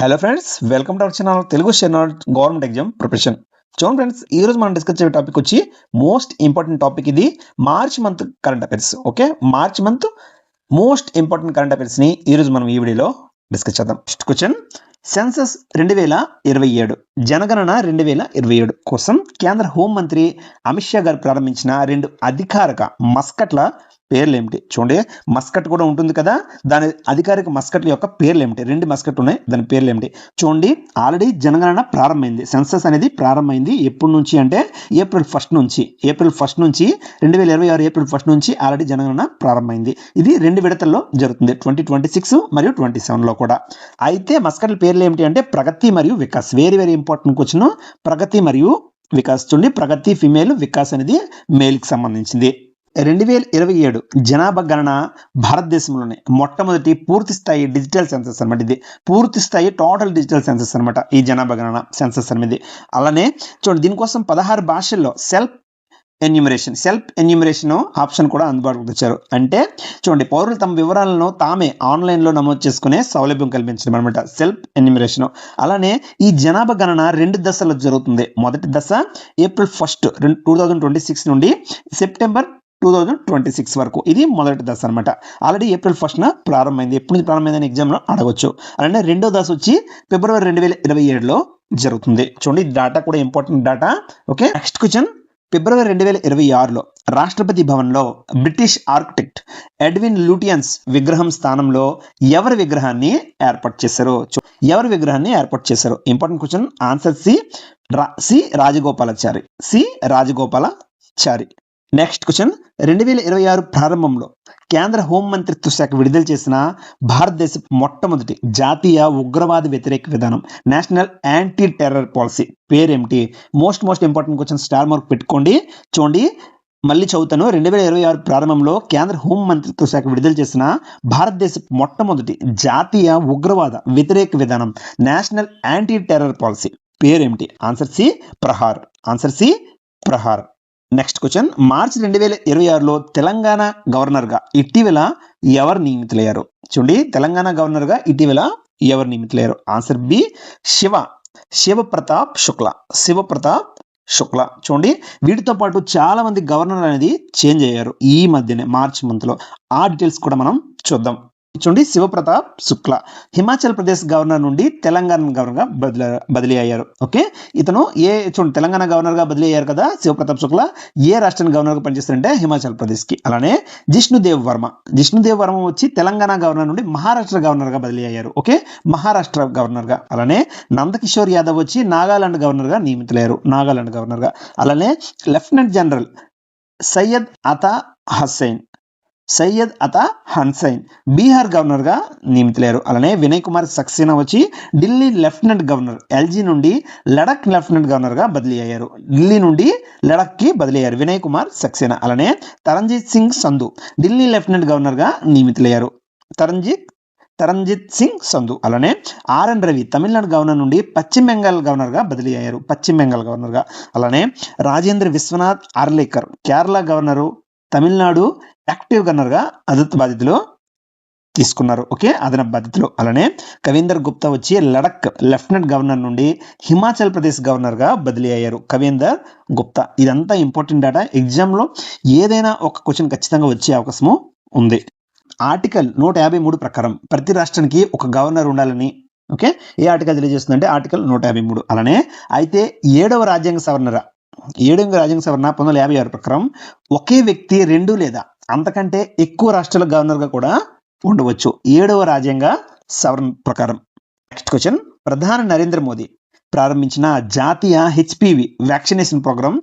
Hello friends, welcome to our channel Telugu channel government exam preparation. చూడండి friends, ఈ రోజు మనం డిస్కస్ చేసే టాపిక్ వచ్చి మోస్ట్ ఇంపార్టెంట్ టాపిక్. ఇది March month current affairs. Okay, March month most important current affairs ని ఈ రోజు మనం ఈ వీడియోలో డిస్కస్ చేద్దాం. ఫస్ట్ క్వశ్చన్, సెన్సస్ 2027 జనగణన 2027 కోసం కేంద్ర హోంమంత్రి అమిత్ షా గారు ప్రారంభించిన 2 అధికారిక మస్కట్ల పేర్లు ఏమిటి? చూడండి, మస్కట్ కూడా ఉంటుంది కదా, దాని అధికారిక మస్కట్ల యొక్క పేర్లు ఏమిటి? 2 మస్కట్లు ఉన్నాయి, దాని పేర్లు ఏమిటి? చూడండి, ఆల్రెడీ జనగణన ప్రారంభమైంది. సెన్సస్ అనేది ప్రారంభమైంది. ఎప్పటి నుంచి అంటే ఏప్రిల్ 1 నుంచి 2026 ఏప్రిల్ 1 నుంచి ఆల్రెడీ జనగణన ప్రారంభమైంది. ఇది 2 విడతల్లో జరుగుతుంది, 2026 మరియు 27లో కూడా. అయితే మస్కట్ల పేర్లు ఏమిటి అంటే ప్రగతి మరియు వికాస్. Very important question. ప్రగతి మరియు వికాస్. చూడండి, ప్రగతి ఫిమేల్, వికాస్ అనేది మేల్కి సంబంధించింది. 2027 జనాభా గణన భారతదేశంలోనే మొట్టమొదటి పూర్తి స్థాయి డిజిటల్ సెన్సస్ అనమాట. ఇది పూర్తి స్థాయి టోటల్ డిజిటల్ సెన్సస్ అనమాట, ఈ జనాభా గణన సెన్సస్ అనేది. అలానే చూడండి, దీనికోసం 16 భాషల్లో సెల్ఫ్ ఎన్యూమరేషన్ ఆప్షన్ కూడా అందుబాటులోకి తెచ్చారు. అంటే చూడండి, పౌరులు తమ వివరాలను తామే ఆన్లైన్లో నమోదు చేసుకునే సౌలభ్యం కల్పించడం అనమాట, సెల్ఫ్ ఎన్యూమరేషన్. అలానే ఈ జనాభా గణన 2 దశల్లో జరుగుతుంది. మొదటి దశ ఏప్రిల్ 1, 2026 నుండి సెప్టెంబర్ 2026 వరకు. ఇది మొదటి దశ అనమాట. ఆల్రెడీ ఏప్రిల్ 1న ప్రారంభమైంది. ఎప్పుడు నుంచి ప్రారంభమైందని ఎగ్జామ్లో అడగవచ్చు. అలానే రెండో దశ వచ్చి ఫిబ్రవరి 2027లో జరుగుతుంది. చూడండి, డేటా కూడా important data. Okay, next question, ఫిబ్రవరి 2026లో రాష్ట్రపతి భవన్లో బ్రిటిష్ ఆర్కిటెక్ట్ ఎడ్విన్ లూటియన్స్ విగ్రహం స్థానంలో ఎవరి విగ్రహాన్ని ఏర్పాటు చేశారు? Important question. Answer C Rajagopalachari. Next question, 2026 ప్రారంభంలో కేంద్ర హోంమంత్రిత్వ శాఖ విడుదల చేసిన భారతదేశ మొట్టమొదటి జాతీయ ఉగ్రవాద వ్యతిరేక విధానం, నేషనల్ యాంటీ టెర్రర్ పాలసీ పేరేమిటి? Most important question, star mark పెట్టుకోండి. చూడండి, మళ్ళీ చదువుతాను. 2026 ప్రారంభంలో కేంద్ర హోంమంత్రిత్వ శాఖ విడుదల చేసిన భారతదేశ మొట్టమొదటి జాతీయ ఉగ్రవాద వ్యతిరేక విధానం, నేషనల్ యాంటీ టెర్రర్ పాలసీ పేరేమిటి? Answer C Prahaar. Next question, మార్చి 2026లో తెలంగాణ గవర్నర్గా ఇటీవల ఎవరు నియమితులయ్యారు? చూడండి, తెలంగాణ గవర్నర్గా ఇటీవల ఎవరు నియమితులయ్యారు? Answer B Shiv Pratap Shukla. చూడండి, వీటితో పాటు చాలా మంది గవర్నర్ అనేది చేంజ్ అయ్యారు ఈ మధ్యనే, మార్చ్ మంత్లో. ఆ డీటెయిల్స్ కూడా మనం చూద్దాం. చూడండి, శివప్రతాప్ శుక్లా హిమాచల్ ప్రదేశ్ గవర్నర్ నుండి తెలంగాణ గవర్నర్గా బదిలీ అయ్యారు. ఓకే, ఇతను చూడండి, తెలంగాణ గవర్నర్గా బదిలీ అయ్యారు కదా శివప్రతాప్ శుక్లా. ఏ రాష్ట్రానికి గవర్నర్గా పనిచేస్తారంటే హిమాచల్ ప్రదేశ్కి. అలానే జిష్ణుదేవ్ వర్మ వచ్చి తెలంగాణ గవర్నర్ నుండి మహారాష్ట్ర గవర్నర్గా బదిలీ అయ్యారు. ఓకే, మహారాష్ట్ర గవర్నర్గా. అలానే నందకిషోర్ యాదవ్ వచ్చి నాగాలాండ్ గవర్నర్గా నియమితులయ్యారు, అలానే లెఫ్టినెంట్ జనరల్ సయ్యద్ అతా హసైన్ బీహార్ గవర్నర్గా నియమితులయ్యారు. అలానే వినయ్ కుమార్ సక్సేనా వచ్చి ఢిల్లీ లెఫ్టినెంట్ గవర్నర్ ఎల్జీ నుండి లడక్ లెఫ్టినెంట్ గవర్నర్గా బదిలీ అయ్యారు. ఢిల్లీ నుండి లడక్కి బదిలీ అయ్యారు వినయ్ కుమార్ సక్సేనా. అలానే తరంజిత్ సింగ్ సంధు ఢిల్లీ లెఫ్టినెంట్ గవర్నర్గా నియమితులయ్యారు. తరంజిత్ సింగ్ సంధు. అలానే ఆర్ఎన్ రవి తమిళనాడు గవర్నర్ నుండి పశ్చిమ బెంగాల్ గవర్నర్గా బదిలీ అయ్యారు, అలానే రాజేంద్ర విశ్వనాథ్ ఆర్లేకర్ కేరళ గవర్నరు, తమిళనాడు యాక్టివ్ గవర్నర్గా అదనపు బాధ్యతలు తీసుకున్నారు. ఓకే, అదనపు బాధ్యతలు. అలానే కవీందర్ గుప్తా వచ్చి లడక్ లెఫ్టినెంట్ గవర్నర్ నుండి హిమాచల్ ప్రదేశ్ గవర్నర్గా బదిలీ అయ్యారు, కవీందర్ గుప్తా. ఇదంతా ఇంపార్టెంట్ డేటా. ఎగ్జామ్లో ఏదైనా ఒక క్వశ్చన్ ఖచ్చితంగా వచ్చే అవకాశము ఉంది. ఆర్టికల్ 153 ప్రకారం ప్రతి రాష్ట్రానికి ఒక గవర్నర్ ఉండాలని, ఓకే, ఏ ఆర్టికల్ తెలియజేస్తుందంటే ఆర్టికల్ 153. అలానే అయితే 7వ రాజ్యాంగ సవరణ 1956 ప్రకారం ఒకే వ్యక్తి 2 లేదా అంతకంటే ఎక్కువ రాష్ట్రాల గవర్నర్గా కూడా ఉండవచ్చు, 7వ రాజ్యాంగ సవరణ ప్రకారం. నెక్స్ట్ క్వశ్చన్, ప్రధాని నరేంద్ర మోదీ ప్రారంభించిన జాతీయ హెచ్పివి వ్యాక్సినేషన్ ప్రోగ్రాం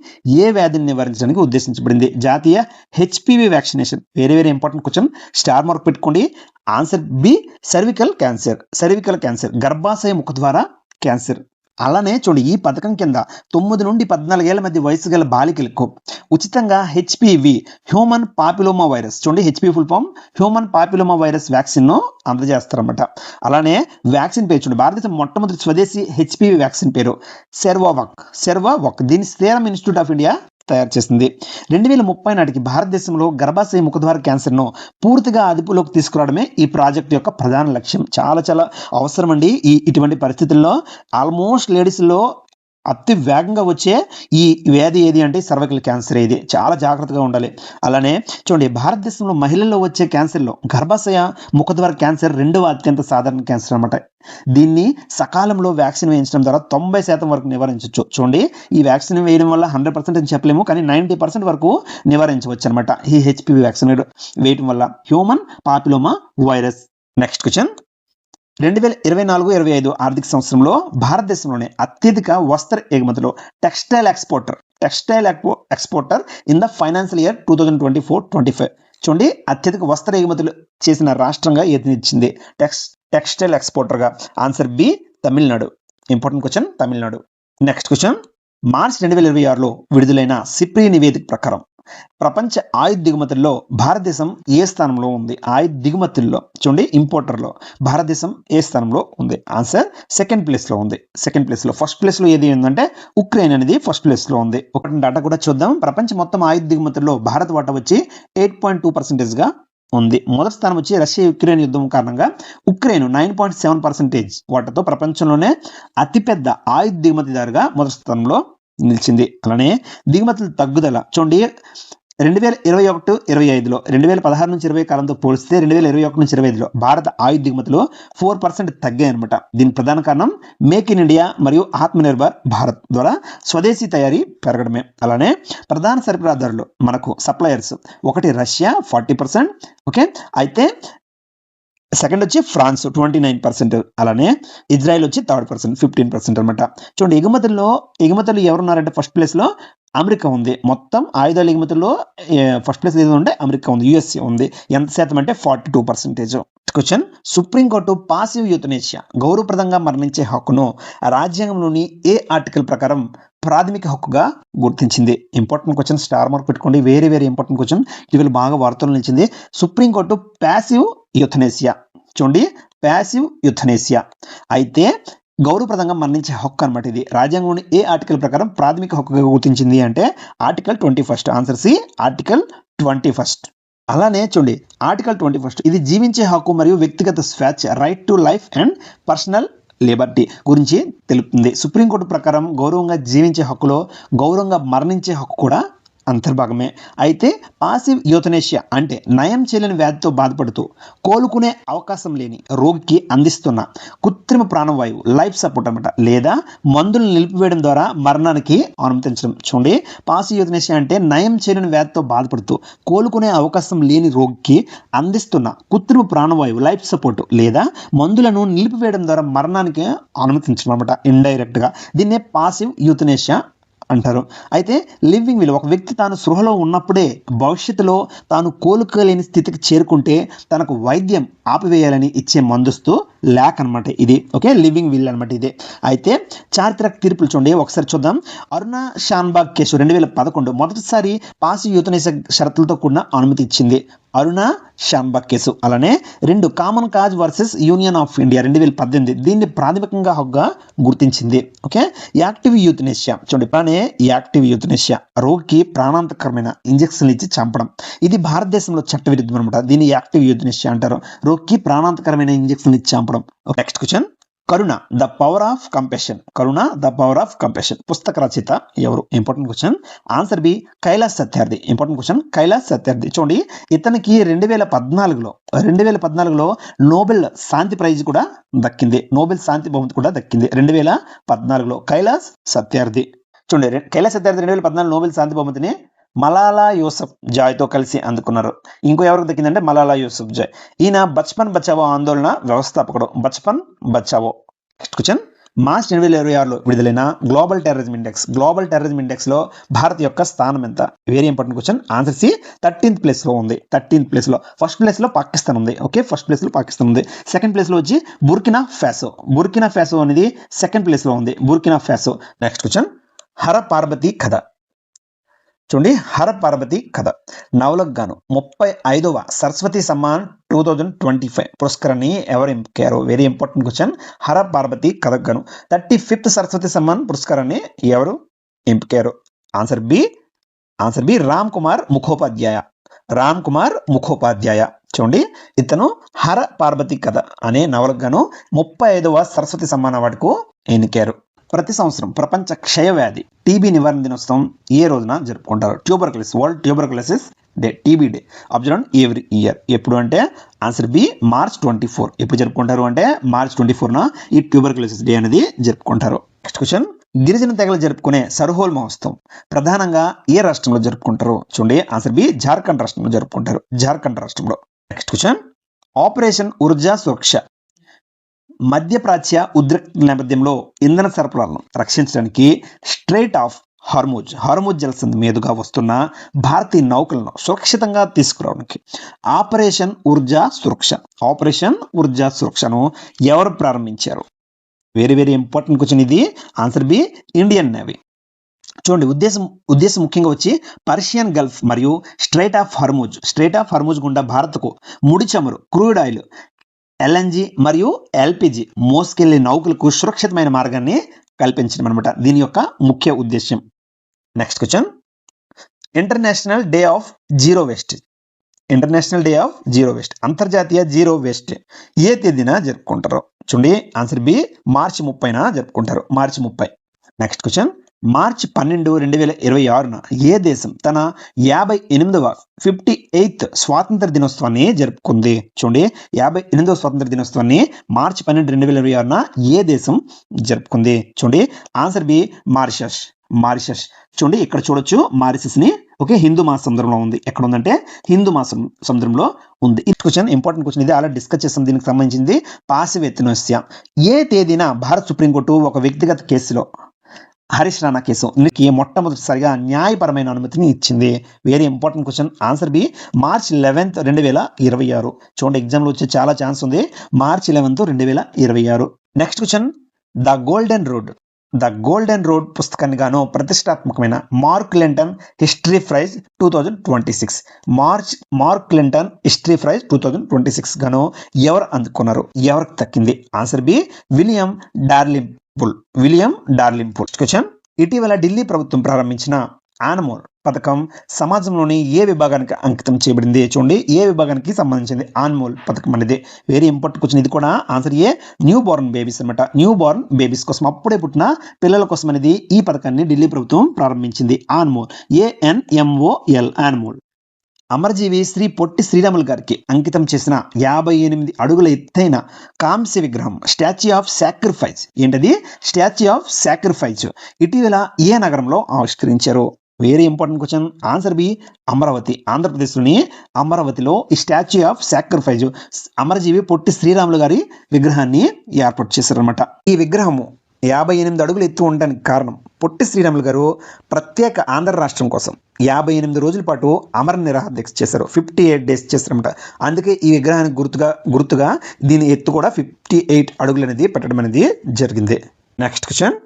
ఏ వ్యాధిని నివారించడానికి ఉద్దేశించబడింది? జాతీయ HPV vaccination. Very important question, star mark పెట్టుకోండి. ఆన్సర్ బి సర్వికల్ క్యాన్సర్, గర్భాశయ ముఖద్వార క్యాన్సర్. అలానే చూడండి, ఈ పథకం కింద 9 నుండి 14 ఏళ్ల మధ్య వయసు గల బాలికలకు ఉచితంగా హెచ్పివి హ్యూమన్ పాపిలోమా వైరస్, చూడండి HPV full form human papilloma virus vaccine అందజేస్తారన్నమాట. అలానే వ్యాక్సిన్ పేరు చూడండి, భారతదేశం మొట్టమొదటి స్వదేశీ హెచ్పివి వ్యాక్సిన్ పేరు సెర్వావాక్. దీని సీరం ఇన్స్టిట్యూట్ ఆఫ్ ఇండియా తయారు చేసింది. 2030 నాటికి భారతదేశంలో గర్భాశయ ముఖద్వార క్యాన్సర్ను పూర్తిగా అదుపులోకి తీసుకురావడమే ఈ ప్రాజెక్ట్ యొక్క ప్రధాన లక్ష్యం. చాలా చాలా అవసరం అండి ఇటువంటి పరిస్థితుల్లో. ఆల్మోస్ట్ లేడీస్లో అతి వేగంగా వచ్చే ఈ వ్యాధి ఏది అంటే సర్వైకల్ క్యాన్సర్. ఇది చాలా జాగ్రత్తగా ఉండాలి. అలానే చూడండి, భారతదేశంలో మహిళల్లో వచ్చే క్యాన్సర్లో గర్భాశయ ముఖద్వార క్యాన్సర్ రెండవ అత్యంత సాధారణ క్యాన్సర్ అనమాట. దీన్ని సకాలంలో వ్యాక్సిన్ వేయించడం ద్వారా 90% వరకు నివారించవచ్చు. చూడండి, ఈ వ్యాక్సిన్ వేయడం వల్ల 100% అని చెప్పలేము, కానీ 90% వరకు నివారించవచ్చు అనమాట ఈ హెచ్పివి వ్యాక్సిన్ వేయడం వల్ల. Human papilloma virus. Next question, 2024-25 ఆర్థిక సంవత్సరంలో భారతదేశంలోనే అత్యధిక వస్త్ర ఎగుమతులు textile exporter in the financial year 2024-25. చూడండి, అత్యధిక వస్త్ర ఎగుమతులు చేసిన రాష్ట్రంగా ఏది ఇచ్చింది టెక్స్టైల్ ఎక్స్పోర్టర్గా? Answer B, Tamil Nadu. Important question, Tamil Nadu. Next question, March 2026లో విడుదలైన సిప్రి నివేదిక ప్రకారం ప్రపంచ ఆయుధ దిగుమతుల్లో భారతదేశం ఏ స్థానంలో ఉంది? ఆయుధ దిగుమతుల్లో చూడండి, ఇంపోర్టర్లో భారతదేశం ఏ స్థానంలో ఉంది? ఆన్సర్ సెకండ్ ప్లేస్లో ఉంది. సెకండ్ ప్లేస్లో. ఫస్ట్ ప్లేస్లో ఏది ఉందంటే ఉక్రెయిన్ అనేది ఫస్ట్ ప్లేస్లో ఉంది. ఒకటి డాటా కూడా చూద్దాం. ప్రపంచ మొత్తం ఆయుధ దిగుమతుల్లో భారత్ వాటా వచ్చి 8.2%గా ఉంది. మొదటి స్థానం వచ్చి రష్యా యుక్రెయిన్ యుద్ధం కారణంగా ఉక్రెయిన్ 9.7% వాటాతో ప్రపంచంలోనే అతిపెద్ద ఆయుధ దిగుమతిదారుగా మొదటి స్థానంలో నిలిచింది. అలానే దిగుమతుల తగ్గుదల చూడండి, 2021-25లో 2016-20 కాలంతో పోలిస్తే 2021-25లో భారత ఆయుధ దిగుమతులు 4% తగ్గాయి అనమాట. దీనికి ప్రధాన కారణం మేక్ ఇన్ ఇండియా మరియు ఆత్మనిర్భర్ భారత్ ద్వారా స్వదేశీ తయారీ పెరగడమే. అలానే ప్రధాన సరఫరాదారులు మనకు సప్లయర్స్, ఒకటి రష్యా 40%, ఓకే, అయితే సెకండ్ వచ్చి ఫ్రాన్స్ 29%, అలానే ఇజ్రాయెల్ వచ్చి థర్డ్ 15% అనమాట. చూడండి, ఎగుమతులు ఎవరున్నారంటే ఫస్ట్ ప్లేస్లో అమెరికా ఉంది. మొత్తం ఆయుధాల ఎగుమతుల్లో ఫస్ట్ ప్లేస్ ఏది ఉంటే అమెరికా ఉంది, యుఎస్ఏ ఉంది. ఎంత శాతం అంటే 42%. క్వశ్చన్, సుప్రీంకోర్టు పాసివ్ యూథనేషియా గౌరవప్రదంగా మరణించే హక్కును రాజ్యాంగంలోని ఏ ఆర్టికల్ ప్రకారం ప్రాథమిక హక్కుగా గుర్తించింది? ఇంపార్టెంట్ క్వశ్చన్, స్టార్ మార్క్ పెట్టుకోండి. Very very important question. ఇటీవల బాగా వార్తలు నిలిచింది. సుప్రీంకోర్టు ప్యాసివ్ యూథనేషియా చూడండి, ప్యాసివ్ యూథనేషియా అయితే గౌరవప్రదంగా మరణించే హక్కు అనమాట. ఇది రాజ్యాంగంలోని ఏ ఆర్టికల్ ప్రకారం ప్రాథమిక హక్కుగా గుర్తించింది అంటే ఆర్టికల్ 21. Answer C, article 21. అలానే చూడండి, ఆర్టికల్ 21 ఇది జీవించే హక్కు మరియు వ్యక్తిగత స్వేచ్ఛ, right to life and personal Liberty గురించి తెలుపుతుంది. సుప్రీంకోర్టు ప్రకారం గౌరవంగా జీవించే హక్కులో గౌరవంగా మరణించే హక్కు కూడా అంతర్భాగమే. అయితే పాసివ్ యూథనేషియా అంటే నయం చేయలేని వ్యాధితో బాధపడుతూ కోలుకునే అవకాశం లేని రోగికి అందిస్తున్న కృత్రిమ ప్రాణవాయువు, లైఫ్ సపోర్ట్ అనమాట, లేదా మందులను నిలిపివేయడం ద్వారా మరణానికి అనుమతించడం. చూడండి, పాసివ్ యూథనేషియా అంటే నయం చేయలేని వ్యాధితో బాధపడుతూ కోలుకునే అవకాశం లేని రోగికి అందిస్తున్న కృత్రిమ ప్రాణవాయువు, లైఫ్ సపోర్ట్ లేదా మందులను నిలిపివేయడం ద్వారా మరణానికి అనుమతించడం అనమాట, ఇండైరెక్ట్గా. దీన్నే పాసివ్ యూథనేషియా అంటారు. అయితే లివింగ్ విల్, ఒక వ్యక్తి తాను స్పృహలో ఉన్నప్పుడే భవిష్యత్తులో తాను కోలుకోలేని స్థితికి చేరుకుంటే తనకు వైద్యం ఆపివేయాలని ఇచ్చే మందుస్తూ ల్యాక్ అనమాట ఇది. ఓకే, లివింగ్ విల్ అనమాట ఇది. అయితే చారిత్రక తీర్పులు చూడండి, ఒకసారి చూద్దాం. అరుణా షాన్బాగ్ కేసు 2011 మొదటిసారి పాసివ్ యూథనేషియా షరతులతో కూడిన అనుమతి ఇచ్చింది, అరుణా షాన్బాగ్ కేసు. అలానే 2 common cause versus union of India 2018 దీన్ని ప్రాథమికంగా హక్కుగా గుర్తించింది. ఓకే, యాక్టివ్ యూథనేషియా చూడండి, అలానే యాక్టివ్ యూథనేషియా రోగికి ప్రాణాంతకరమైన ఇంజెక్షన్లు ఇచ్చి చంపడం, ఇది భారతదేశంలో చట్టవిరుద్ధం అనమాట. దీన్ని యాక్టివ్ యూథనేషియా అంటారు, రోగికి ప్రాణాంతకరమైన ఇంజెక్షన్లు ఇచ్చి చంపడం. Next question, Karuna the power of compassion. Karuna the power of compassion పుస్తక రచయిత ఎవరు? Important question. Answer B, Kailash Satyarthi. Important question, Kailash Satyarthi. చూడండి, ఇతనికి 2014లో నోబెల్ శాంతి ప్రైజ్ కూడా దక్కింది, నోబెల్ శాంతి బహుమతి కూడా దక్కింది 2014లో. కైలాస్ సత్యార్థి. చూడండి, కైలాస్ సత్యార్థి 2014 నోబెల్ శాంతి బహుమతిని మలాలా యూసఫ్ జాయ్తో కలిసి అందుకున్నారు. ఇంకో ఎవరికి దక్కిందంటే మలాలా యూసఫ్ జాయ్. ఈయన బచ్పన్ బచావో ఆందోళన వ్యవస్థాపకుడు, Bachpan Bachao. Next question, March 2026లో విడుదలైన గ్లోబల్ టెర్రరిజం ఇండెక్స్లో భారత్ యొక్క స్థానం ఎంత? Very important question. Answer C, 13th ప్లేస్లో ఉంది. 13th ప్లేస్లో. ఫస్ట్ ప్లేస్లో పాకిస్తాన్ ఉంది. ఓకే, ఫస్ట్ ప్లేస్లో పాకిస్తాన్ ఉంది. సెకండ్ ప్లేస్లో వచ్చి బుర్కినా ఫాసో అనేది సెకండ్ ప్లేస్లో ఉంది, Burkina Faso. Next question, Hara Parvati కథ. చూడండి, హర పార్వతి కథ నవలకు గాను 35వ సరస్వతి సమ్మాన్ 2025 పురస్కారాన్ని ఎవరు ఎంపికారు? Very important question. Hara Parvati కథకు గాను 35th సరస్వతి సమ్మాన్ పురస్కారాన్ని ఎవరు ఎంపికారు? Answer B, answer B Ram Kumar Mukhopadhyay. Ram Kumar Mukhopadhyay. చూడండి, ఇతను హర పార్వతి కథ అనే నవలకు గాను 35వ సరస్వతి సమ్మాన్ అవార్డుకు ఎన్నికారు. ప్రతి సంవత్సరం ప్రపంచ క్షయవ్యాధి టీబీ నివారణ దినోత్సవం ఏ రోజున జరుపుకుంటారు? Tuberculosis, world tuberculosis day, TB day observe every year. ఎప్పుడు అంటే ఆన్సర్ బి మార్చ్ 24. ఎప్పుడు జరుపుకుంటారు అంటే మార్చ్ 24న ఈ ట్యూబర్కులోసిస్ డే అనేది జరుపుకుంటారు. నెక్స్ట్ క్వశ్చన్, గిరిజన తెగలు జరుపుకునే సర్హోల్ మహోత్సవం ప్రధానంగా ఏ రాష్ట్రంలో జరుపుకుంటారు? చూడండి, ఆన్సర్ బి జార్ఖండ్ రాష్ట్రంలో జరుపుకుంటారు. జార్ఖండ్ రాష్ట్రంలో. Next question, operation Urja Suraksha మధ్యప్రాచ్య ఉద్రిక్త నేపథ్యంలో ఇంధన సరఫరాలను రక్షించడానికి స్ట్రైట్ ఆఫ్ హార్మూజ్ జలసంధి మీదుగా వస్తున్న భారతీయ నౌకలను సురక్షితంగా తీసుకురావడానికి ఆపరేషన్ ఊర్జా సురక్షను ఎవరు ప్రారంభించారు? వెరీ వెరీ ఇంపార్టెంట్ క్వశ్చన్ ఇది. Answer B Indian Navy. చూడండి, ఉద్దేశం ముఖ్యంగా వచ్చి పర్షియన్ గల్ఫ్ మరియు స్ట్రైట్ ఆఫ్ హార్మూజ్ గుండా భారత్కు ముడి చమురు, క్రూడ్ ఆయిల్, ఎల్ఎన్జి మరియు ఎల్పిజి మోసుకెళ్లే నౌకలకు సురక్షితమైన మార్గాన్ని కల్పించడం అనమాట దీని యొక్క ముఖ్య ఉద్దేశం. Next question, international day of zero waste అంతర్జాతీయ జీరో వేస్ట్ ఏ తేదీన జరుపుకుంటారు? చూడండి, ఆన్సర్ బి మార్చి 30న జరుపుకుంటారు. మార్చి 30. నెక్స్ట్ క్వశ్చన్, మార్చి 12, 2026న ఏ దేశం తన 58th స్వాతంత్ర దినోత్సవాన్ని జరుపుకుంది? చూడండి, 58వ స్వాతంత్ర దినోత్సవాన్ని మార్చి 12, 2026న ఏ దేశం జరుపుకుంది? చూడండి, ఆన్సర్ బి మారిషస్. చూడండి, ఇక్కడ చూడొచ్చు మారిషస్ ని. ఓకే, హిందూ మహాసముద్రంలో ఉంది. ఎక్కడ ఉందంటే హిందూ మహాసముద్రంలో ఉంది. ఈ క్వశ్చన్ ఇంపార్టెంట్ క్వశ్చన్, ఇది అలా డిస్కస్ చేస్తాం. దీనికి సంబంధించింది పాసివ్ ఎథనోసియా. ఏ తేదీన భారత సుప్రీంకోర్టు ఒక వ్యక్తిగత కేసులో హరీష్ రాణా కేసుకి మొట్టమొదటిసారిగా న్యాయపరమైన అనుమతిని ఇచ్చింది? Very important question. Answer B March 11, 2026. చూడండి, ఎగ్జామ్లో వచ్చే చాలా ఛాన్స్ ఉంది. March 11, 2026. Next question, the golden road పుస్తకాన్ని గాను ప్రతిష్టాత్మకమైన Mark Linton history prize 2026 Mark Linton history prize 2026 గాను ఎవరు అందుకున్నారు? ఎవరికి దక్కింది? Answer B William Dalrymple. Question, ఇటీవల ఢిల్లీ ప్రభుత్వం ప్రారంభించిన ఆన్మోల్ పథకం సమాజంలోని ఏ విభాగానికి అంకితం చేయబడింది? చూడండి, ఏ విభాగానికి సంబంధించింది ఆన్మోల్ పథకం అనేది? వెరీ ఇంపార్టెంట్ క్వశ్చన్ ఇది కూడా. Answer a new Born babies అనమాట. న్యూ బోర్న్ బేబీస్ కోసం, అప్పుడే పుట్టిన పిల్లల కోసం అనేది ఈ పథకాన్ని ఢిల్లీ ప్రభుత్వం ప్రారంభించింది. ఆన్మోల్, ANMOL, ఆన్మోల్. అమరజీవి శ్రీ పొట్టి శ్రీరాములు గారికి అంకితం చేసిన 58 అడుగుల ఎత్తైన కాంస్య విగ్రహం స్టాచ్యూ ఆఫ్ సాక్రిఫైస్ ఏంటది? స్టాచ్యూ ఆఫ్ సాక్రిఫైస్ ఇటీవల ఏ నగరంలో ఆవిష్కరించారు? Very important question. Answer B Amaravati. ఆంధ్రప్రదేశ్లోని అమరావతిలో ఈ స్టాచ్యూ ఆఫ్ సాక్రిఫైస్ అమరజీవి పొట్టి శ్రీరాములు గారి విగ్రహాన్ని ఏర్పాటు చేశారనమాట. ఈ విగ్రహము 58 అడుగులు ఎత్తు ఉండడానికి కారణం పొట్టి శ్రీరాములు గారు ప్రత్యేక ఆంధ్ర రాష్ట్రం కోసం 58 రోజుల పాటు అమర నిరాహార దీక్ష చేశారు. 58 days చేశారన్నమాట. అందుకే ఈ విగ్రహానికి గుర్తుగా దీని ఎత్తు కూడా 58 అడుగులు అనేది పెట్టడం అనేది జరిగింది. నెక్స్ట్ క్వశ్చన్,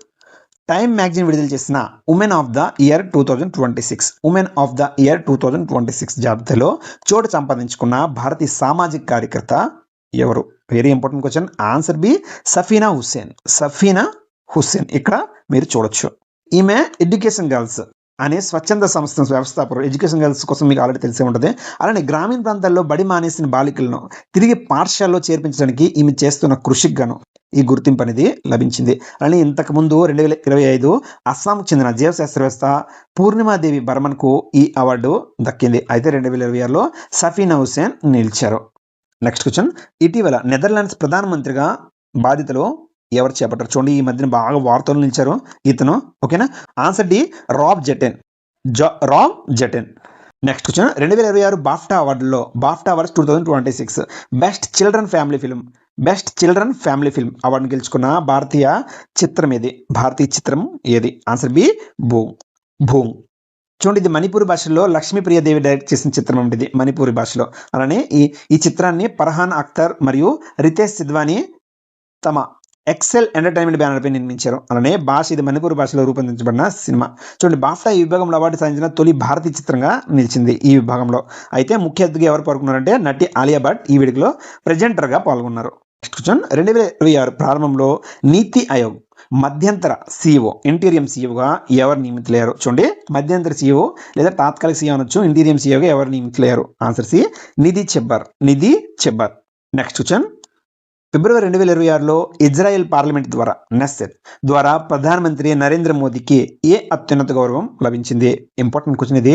టైమ్ మ్యాగజైన్ విడుదల చేసిన ఉమెన్ ఆఫ్ ద ఇయర్ 2026 జాబితాలో చోటు సంపాదించుకున్న భారతీయ సామాజిక కార్యకర్త ఎవరు? Very important question. Answer B Safina Hussain. ఇక్కడ మీరు చూడొచ్చు. ఈమె ఎడ్యుకేషన్ గర్ల్స్ అనే స్వచ్ఛంద సంస్థ వ్యవస్థాపకులు. ఎడ్యుకేషన్ గర్ల్స్ కోసం మీకు ఆల్రెడీ తెలిసే ఉంటుంది. అలానే గ్రామీణ ప్రాంతాల్లో బడి మానేసిన బాలికలను తిరిగి పాఠశాలలో చేర్పించడానికి ఈమె చేస్తున్న కృషికి గాను ఈ గుర్తింపు అనేది లభించింది. అలానే ఇంతకుముందు 2025 అస్సాంకు చెందిన జీవశాస్త్రవేత్త పూర్ణిమాదేవి బర్మన్కు ఈ అవార్డు దక్కింది. అయితే 2026లో సఫీనా హుస్సేన్ నిలిచారు. నెక్స్ట్ క్వశ్చన్, ఇటీవల నెదర్లాండ్స్ ప్రధానమంత్రిగా బాధ్యతలో ఎవరు చేపట్టారు? చూడండి, ఈ మధ్యన బాగా వార్తలు నిలిచారు ఇతను. ఓకేనా? Answer D Rob Jetten. Next question, 2026 BAFTA awards 2026 best children family film అవార్డును గెలుచుకున్న భారతీయ చిత్రం ఏది? ఆన్సర్ బి భూమ్. చూడండి, ఇది మణిపూరి భాషలో లక్ష్మీప్రియదేవి డైరెక్ట్ చేసిన చిత్రం అంటే మణిపూరి భాషలో. అలానే ఈ చిత్రాన్ని ఫర్హాన్ అఖ్తర్ మరియు రితేష్ సిద్వాని తమ ఎక్సెల్ ఎంటర్టైన్మెంట్ బ్యానర్ పై నిర్మించారు. అలానే ఇది మణిపూర్ భాషలో రూపొందించబడిన సినిమా. చూడండి, బాఫ్టా ఈ విభాగంలో అవార్డు సాధించిన తొలి భారతీయ చిత్రంగా నిలిచింది ఈ విభాగంలో. అయితే ముఖ్య అతిథిగా ఎవరు పాల్గొన్నారంటే నటి ఆలియా భట్ ఈ వేడుకలో ప్రెజెంటర్గా పాల్గొన్నారు. నెక్స్ట్ క్వశ్చన్, 2026 ప్రారంభంలో నీతి ఆయోగ్ మధ్యంతర సిఇఓ ఇంటీరియం సిఇఓగా ఎవరు నియమితులయ్యారు? చూడండి, మధ్యంతర సిఇఓ లేదా తాత్కాలిక సిఇఓ అనొచ్చు. ఇంటీరియం సిఇఓగా ఎవరు నియమితులయ్యారు? ఆన్సర్ సి నిధి చెబ్బర్. నెక్స్ట్ క్వశ్చన్, ఫిబ్రవరి 2026లో ఇజ్రాయెల్ పార్లమెంట్ ద్వారా నెస్సెట్ ద్వారా ప్రధానమంత్రి నరేంద్ర మోదీకి ఏ అత్యున్నత గౌరవం లభించింది? ఇంపార్టెంట్ క్వశ్చన్ ఇది.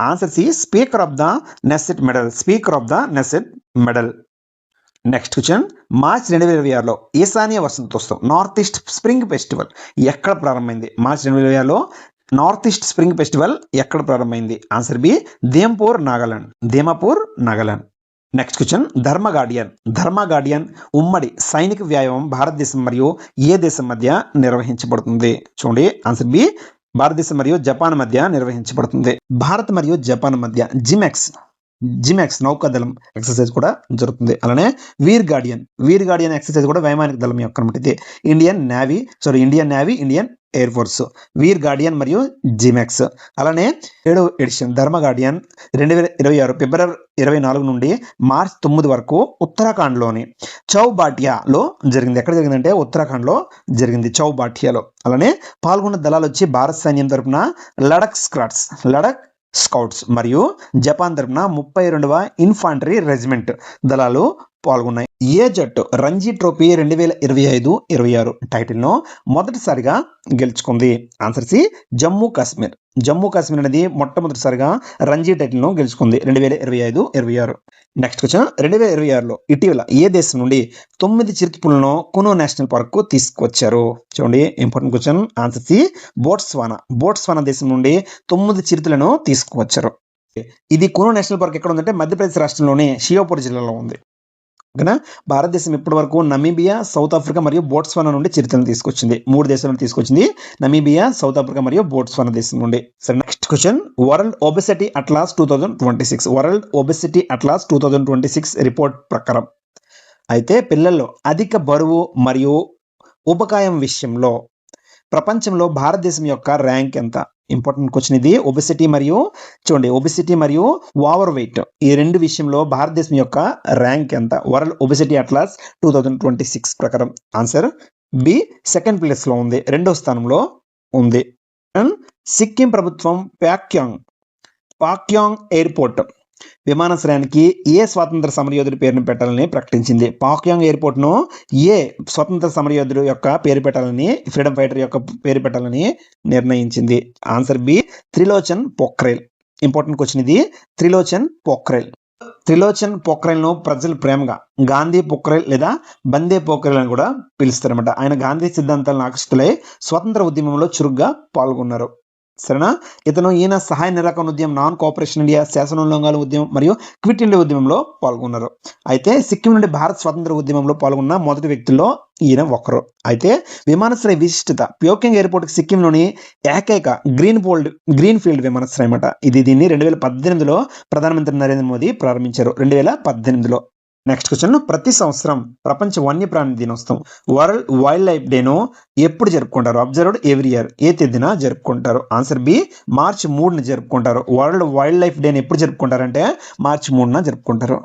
Answer C speaker of the Knesset medal. Next question, March 2026లో ఈశాన్య వసంతోత్సవం నార్త్ ఈస్ట్ స్ప్రింగ్ ఫెస్టివల్ ఎక్కడ ప్రారంభమైంది? మార్చ్ 2026లో నార్త్ ఈస్ట్ స్ప్రింగ్ ఫెస్టివల్ ఎక్కడ ప్రారంభమైంది? Answer B Dimapur, Nagaland. Next question, Dharma Guardian ఉమ్మడి సైనిక వ్యాయామం భారతదేశం మరియు ఏ దేశం మధ్య నిర్వహించబడుతుంది? చూడండి, ఆన్సర్ బి భారతదేశం మరియు జపాన్ మధ్య నిర్వహించబడుతుంది. భారత్ మరియు జపాన్ మధ్య జిమెక్స్ నౌకాదళం ఎక్సర్సైజ్ కూడా జరుగుతుంది. అలానే వీర్ గార్డియన్ ఎక్సర్సైజ్ కూడా వైమానిక దళం యొక్క అనమాట. ఇది Indian Navy, Indian Air Force, Veer guardian మరియు జిమెక్స్. అలానే 7వ ఎడిషన్ ధర్మ గార్డియన్ 2026 ఫిబ్రవరి 24 నుండి మార్చ్ 9 వరకు ఉత్తరాఖండ్లోని చౌబాటియాలో జరిగింది. ఎక్కడ జరిగిందంటే ఉత్తరాఖండ్లో జరిగింది, చౌబాటియాలో. అలానే పాల్గొన్న దళాలు వచ్చి భారత సైన్యం తరపున లడక్ స్కౌట్స్ మరియు జపాన్ తరపున 32వ ఇన్ఫాంట్రీ రెజిమెంట్ దళాలు పాల్గొన్నాయి. ఏ జట్టు రంజీ ట్రోఫీ 2025-26 టైటిల్ను మొదటిసారిగా గెలుచుకుంది? ఆన్సర్ సి జమ్మూ కాశ్మీర్ అనేది మొట్టమొదటిసారిగా రంజీ టైటిల్ను గెలుచుకుంది 2025-26. నెక్స్ట్ క్వశ్చన్, 2026లో ఇటీవల ఏ దేశం నుండి 9 చిరుతపులను కునో నేషనల్ పార్క్ తీసుకువచ్చారు? చూడండి, important question. Answer C Botswana దేశం నుండి 9 చిరుతలను తీసుకువచ్చారు. ఇది కునో నేషనల్ పార్క్ ఎక్కడ ఉందంటే మధ్యప్రదేశ్ రాష్ట్రంలోని షియోపూర్ జిల్లాలో ఉంది. ఓకేనా? భారతదేశం ఇప్పటి వరకు నమీబియా, సౌత్ ఆఫ్రికా మరియు బోట్స్వానా నుండి చిరుతలను తీసుకొచ్చింది. 3 దేశాలను తీసుకొచ్చింది, నమీబియా, సౌత్ ఆఫ్రికా మరియు బోట్స్వానా దేశం నుండి. సరే, next question, world obesity atlas 2026 report ప్రకారం అయితే పిల్లల్లో అధిక బరువు మరియు ఉపకాయం విషయంలో ప్రపంచంలో భారతదేశం యొక్క ర్యాంక్ ఎంత? ఇంపార్టెంట్ క్వశ్చన్ ఇది. ఒబెసిటీ మరియు ఓవర్ వెయిట్ ఈ రెండు విషయంలో భారతదేశం యొక్క ర్యాంక్ ఎంత? వరల్డ్ ఒబెసిటీ అట్లాస్ 2026 ప్రకారం ఆన్సర్ బి సెకండ్ ప్లేస్ లో ఉంది, 2వ స్థానంలో ఉంది. సిక్కిం ప్రభుత్వం పాక్యాంగ్ ఎయిర్పోర్ట్ విమానాశ్రయానికి ఏ స్వాతంత్ర సమరయోధుడి పేరును పెట్టాలని ప్రకటించింది? పాక్యాంగ్ ఎయిర్పోర్ట్ ను ఏ స్వతంత్ర సమరయోధుడు యొక్క పేరు పెట్టాలని, ఫ్రీడమ్ ఫైటర్ యొక్క పేరు పెట్టాలని నిర్ణయించింది? Answer B Trilochan Pokhrel. Important question ఇది. త్రిలోచన్ పోఖ్రేల్ ను ప్రజలు ప్రేమగా గాంధీ పోఖ్రేల్ లేదా బందే పోఖ్రేల్ అని కూడా పిలుస్తారన్నమాట. ఆయన గాంధీ సిద్ధాంతాలను ఆకర్షితులై స్వతంత్ర ఉద్యమంలో చురుగ్గా పాల్గొన్నారు. సరేనా? ఈయన సహాయ నిరాకరణ ఉద్యమం, నాన్ కోఆపరేషన్ ఇండియా, శాసనోల్లంఘన ఉద్యమం మరియు క్విట్ ఇండియా ఉద్యమంలో పాల్గొన్నారు. అయితే సిక్కిం నుండి భారత స్వాతంత్ర ఉద్యమంలో పాల్గొన్న మొదటి వ్యక్తుల్లో ఈయన ఒకరు. అయితే విమానాశ్రయ విశిష్టత, ప్యోక్యాంగ్ ఎయిర్పోర్ట్ సిక్కింలోని ఏకైక గ్రీన్ ఫీల్డ్ విమానాశ్రయం అన్నమాట. దీన్ని 2018లో ప్రధానమంత్రి నరేంద్ర మోదీ ప్రారంభించారు, 2018లో. నెక్స్ట్ క్వశ్చన్, ప్రతి సంవత్సరం ప్రపంచ వన్యప్రాణి దినోత్సవం వరల్డ్ వైల్డ్ లైఫ్ డేను ఎప్పుడు జరుపుకుంటారు? Observed every year. ఏ తేదీన జరుపుకుంటారు? ఆన్సర్ బి మార్చి 3న జరుపుకుంటారు. వరల్డ్ వైల్డ్ లైఫ్ డేని ఎప్పుడు జరుపుకుంటారంటే మార్చి 3న జరుపుకుంటారు.